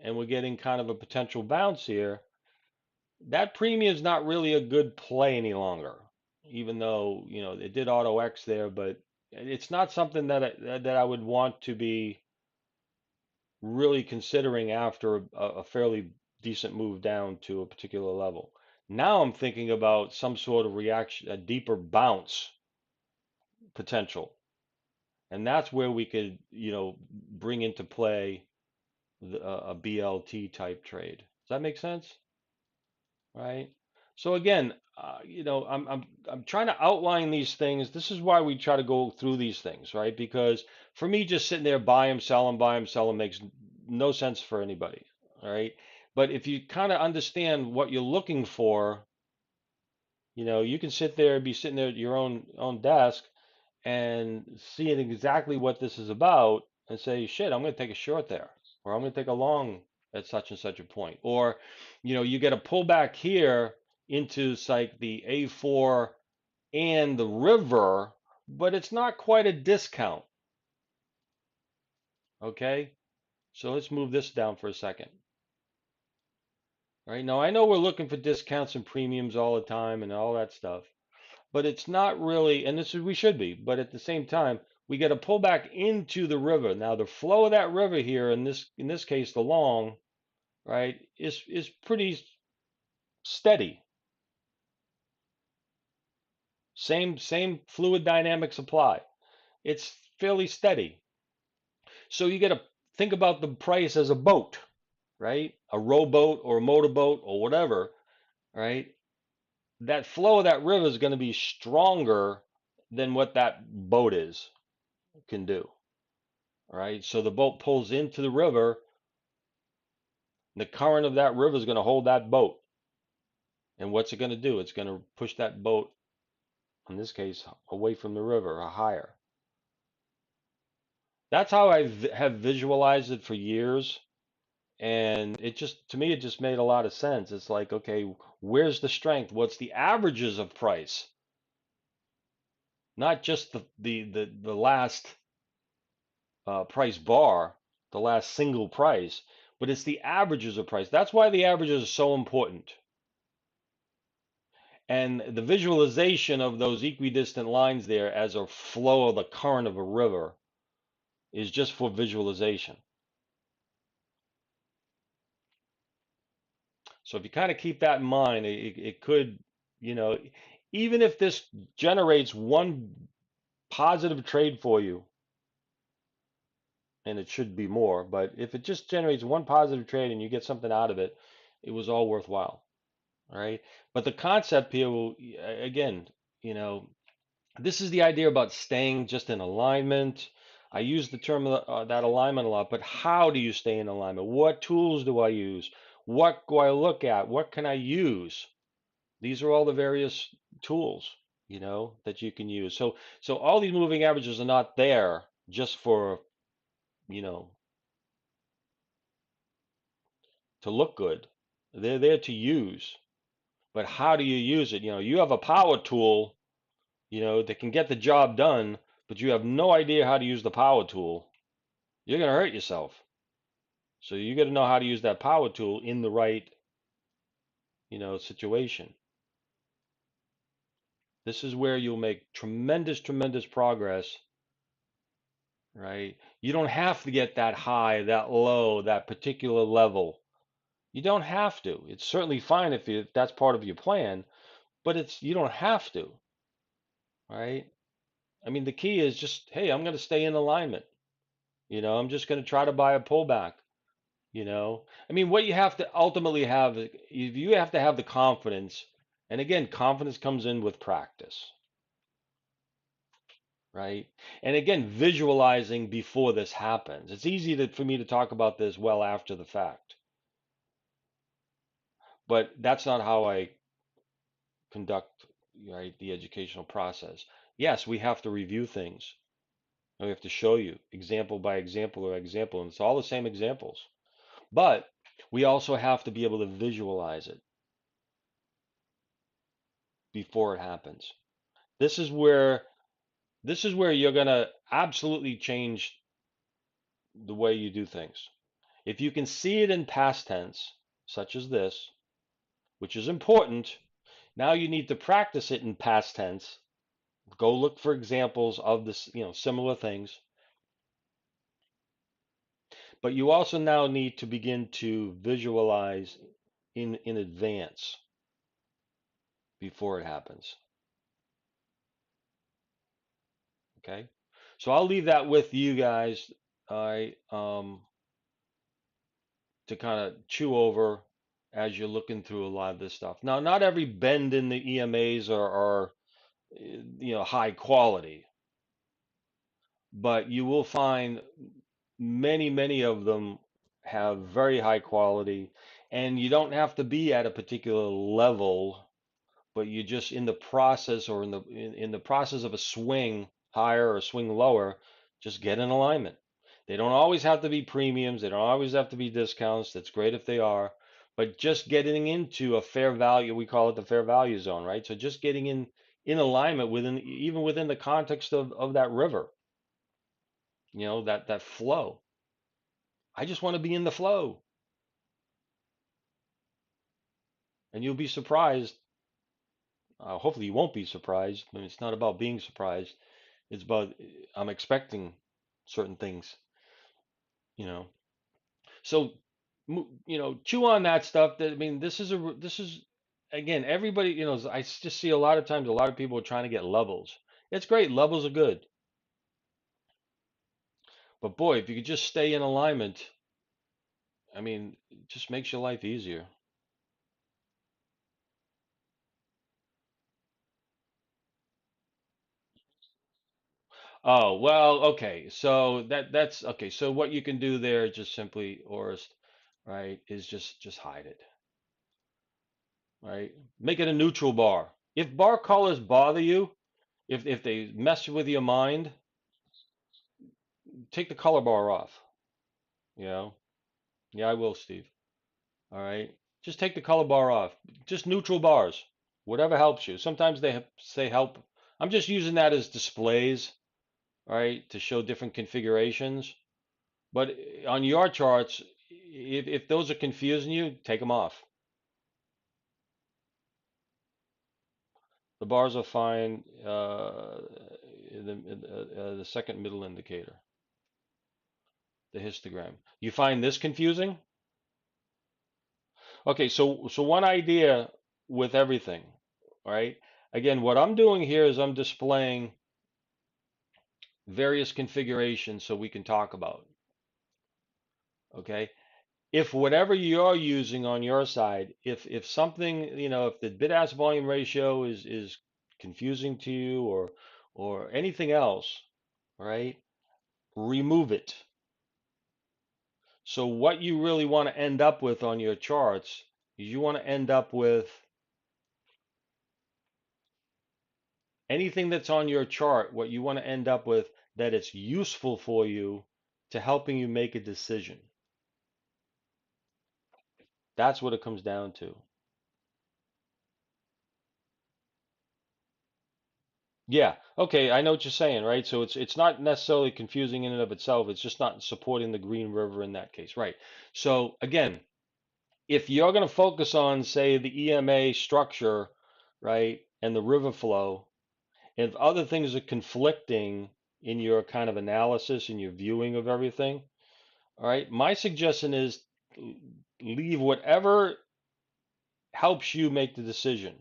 and we're getting kind of a potential bounce here, that premium is not really a good play any longer, even though, it did auto X there, but it's not something that I would want to be really considering after a fairly decent move down to a particular level. Now I'm thinking about some sort of reaction, a deeper bounce potential. And that's where we could, bring into play a BLT type trade. Does that make sense? Right? So again, I'm trying to outline these things. This is why we try to go through these things, right? Because for me, just sitting there buy them sell them makes no sense for anybody, all right? But if you kind of understand what you're looking for, you can sit there, be sitting there at your own desk and seeing exactly what this is about and say, shit, I'm going to take a short there, or I'm going to take a long at such and such a point. Or, you get a pullback here into like the A4 and the river, but it's not quite a discount. Okay. So let's move this down for a second. All right. Now I know we're looking for discounts and premiums all the time and all that stuff, but it's not really, and this is we should be, but at the same time, we get a pullback into the river. Now the flow of that river here, in this case, the long, right, is pretty steady. Same fluid dynamics apply. It's fairly steady. So you got to think about the price as a boat, right? A rowboat or a motorboat or whatever, right? That flow of that river is going to be stronger than what that boat can do. Right? So the boat pulls into the river. The current of that river is going to hold that boat. And what's it going to do? It's going to push that boat, in this case, away from the river or higher. That's how I have visualized it for years. And to me, it just made a lot of sense. It's like, okay, where's the strength? What's the averages of price? Not just the last price bar, the last single price, but it's the averages of price. That's why the averages are so important. And the visualization of those equidistant lines there as a flow of the current of a river is just for visualization. So if you kind of keep that in mind, it could, you know, even if this generates one positive trade for you, and it should be more, but if it just generates one positive trade and you get something out of it, it was all worthwhile. All right. But the concept here will, again, you know, this is the idea about staying just in alignment. I use the term that alignment a lot, but how do you stay in alignment? What tools do I use? What do I look at? What can I use? These are all the various tools, that you can use. So all these moving averages are not there just for, you know, to look good. They're there to use. But how do you use it? You have a power tool, that can get the job done, but you have no idea how to use the power tool. You're going to hurt yourself. So you got to know how to use that power tool in the right, situation. This is where you'll make tremendous, tremendous progress, right? You don't have to get that high, that low, that particular level. You don't have to. It's certainly fine if that's part of your plan, but you don't have to, right? I mean, the key is just, hey, I'm going to stay in alignment. I'm just going to try to buy a pullback. I mean, what you have to ultimately have, you have to have the confidence. And again, confidence comes in with practice, right? And again, visualizing before this happens. It's easy for me to talk about this well after the fact, but that's not how I conduct, right, the educational process. Yes, we have to review things. And we have to show you example by example or example, and it's all the same examples. But we also have to be able to visualize it before it happens. This is where you're going to absolutely change the way you do things. If you can see it in past tense, such as this, which is important, now you need to practice it in past tense. Go look for examples of this, similar things. But you also now need to begin to visualize in advance before it happens. Okay? So I'll leave that with you guys, all right, to kind of chew over as you're looking through a lot of this stuff. Now, not every bend in the EMAs are high quality, but you will find many, many of them have very high quality, and you don't have to be at a particular level, but you just in the process or in the process of a swing higher or swing lower, just get in alignment. They don't always have to be premiums. They don't always have to be discounts. That's great if they are, but just getting into a fair value, we call it the fair value zone, right? So just getting in alignment even within the context of that river, that flow. I just want to be in the flow, and you'll be surprised. Hopefully, you won't be surprised. I mean, it's not about being surprised. It's about I'm expecting certain things, you know. So, chew on that stuff. That I mean, this is again, everybody, I just see a lot of times a lot of people are trying to get levels. It's great, levels are good, but boy, if you could just stay in alignment, I mean, it just makes your life easier. Oh, well, okay. So that's okay. So what you can do there just simply, Orist, right, is just hide it, right? Make it a neutral bar. If bar colors bother you, if they mess with your mind, take the color bar off, you know? Yeah, I will, Steve. All right. Just take the color bar off. Just neutral bars. Whatever helps you. Sometimes they say help. I'm just using that as displays, right, to show different configurations. But on your charts, if those are confusing you, take them off. The bars are fine. The second middle indicator, the histogram. You find this confusing? Okay, so one idea with everything, right? Again, what I'm doing here is I'm displaying various configurations so we can talk about. Okay. If whatever you're using on your side, if something, if the bid ask volume ratio is confusing to you or anything else, right? Remove it. So what you really want to end up with on your charts is you want to end up with anything that's on your chart, what you want to end up with that it's useful for you to helping you make a decision. That's what it comes down to. Yeah. Okay, I know what you're saying, right? So it's not necessarily confusing in and of itself. It's just not supporting the Green River in that case, right? So again, if you're going to focus on, say, the EMA structure, right, and the river flow, if other things are conflicting in your kind of analysis and your viewing of everything, all right, my suggestion is leave whatever helps you make the decision.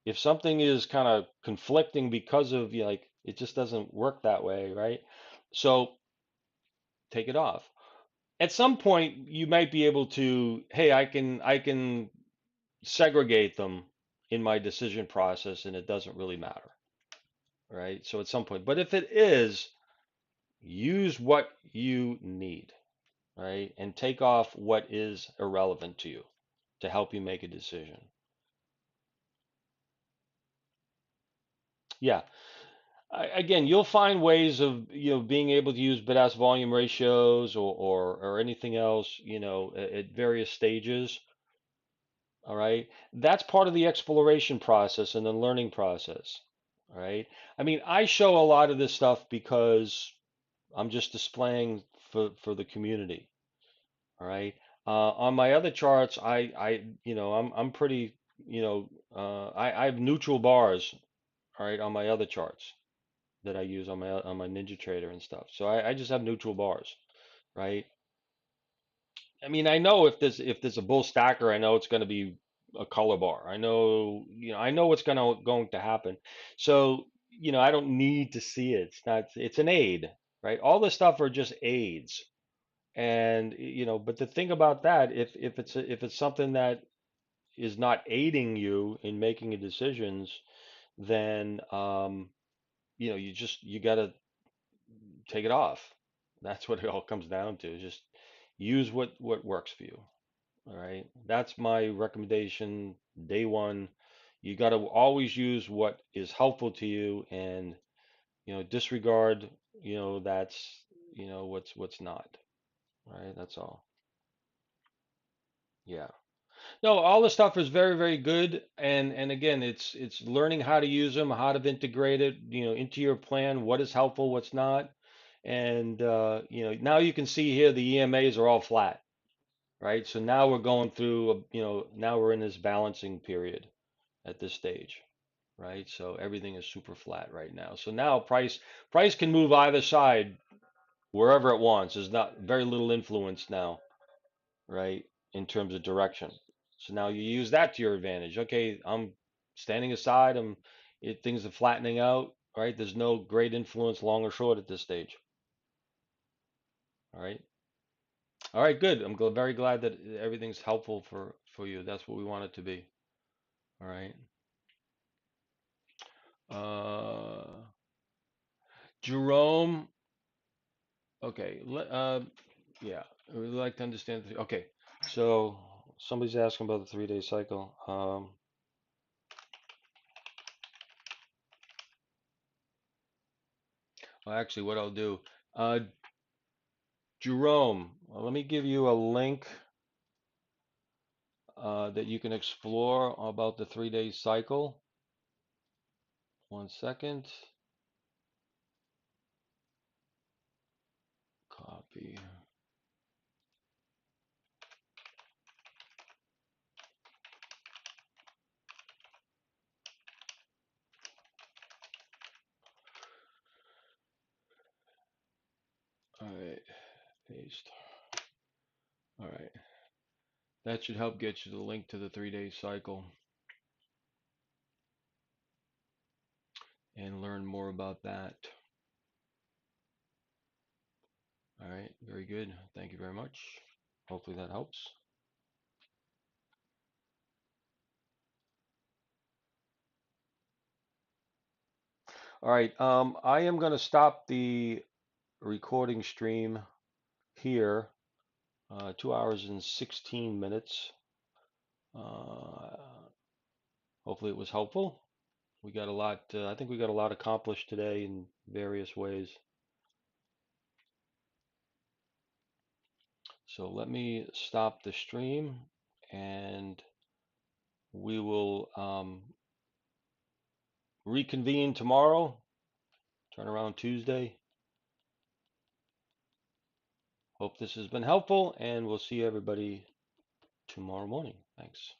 If something is kind of conflicting because of like it just doesn't work that way, right? So take it off. At some point, you might be able to, hey, I can segregate them in my decision process, and it doesn't really matter, right? So at some point, but if it is, use what you need, right, and take off what is irrelevant to you to help you make a decision. Yeah. Again, you'll find ways of being able to use bid-ask volume ratios or anything else at various stages. All right, that's part of the exploration process and the learning process. All right, I mean, I show a lot of this stuff because I'm just displaying for the community. All right, on my other charts, I'm pretty I have neutral bars. All right, on my other charts that I use on my NinjaTrader and stuff. So I just have neutral bars, right? I mean, I know if there's a bull stacker, I know it's going to be a color bar. I know what's going to happen. So, I don't need to see it. It's an aid, right? All this stuff are just aids. And, but the thing about that, if it's something that is not aiding you in making a decisions, then you got to take it off. That's what it all comes down to. Just use what works for you. All right. That's my recommendation. Day one, you got to always use what is helpful to you and disregard that's what's not. All right. That's all. Yeah. No, all the stuff is very, very good. And again, it's learning how to use them, how to integrate it, into your plan, what is helpful, what's not. And now you can see here the EMAs are all flat, right? So now we're going through, now we're in this balancing period at this stage, right? So everything is super flat right now. So now price can move either side wherever it wants. There's not very little influence now, right, in terms of direction. So now you use that to your advantage. Okay, I'm standing aside. Things are flattening out, right? There's no great influence long or short at this stage. All right. All right, good. Very glad that everything's helpful for you. That's what we want it to be. All right. Uh, Jerome. Okay. Yeah. I would like to understand. Okay. So somebody's asking about the 3-day cycle. Well, actually, what I'll do, uh, Jerome, let me give you a link that you can explore about the 3-day cycle. 1 second. Copy. All right. Paste. All right. That should help get you the link to the 3-day cycle. and learn more about that. All right, very good. Thank you very much. Hopefully that helps. All right, I am going to stop the recording stream here. 2 hours and 16 minutes. Uh, Hopefully it was helpful. We got a lot, I think we got a lot accomplished today in various ways. So let me stop the stream and we will reconvene tomorrow, turn around Tuesday. Hope this has been helpful and we'll see everybody tomorrow morning. Thanks.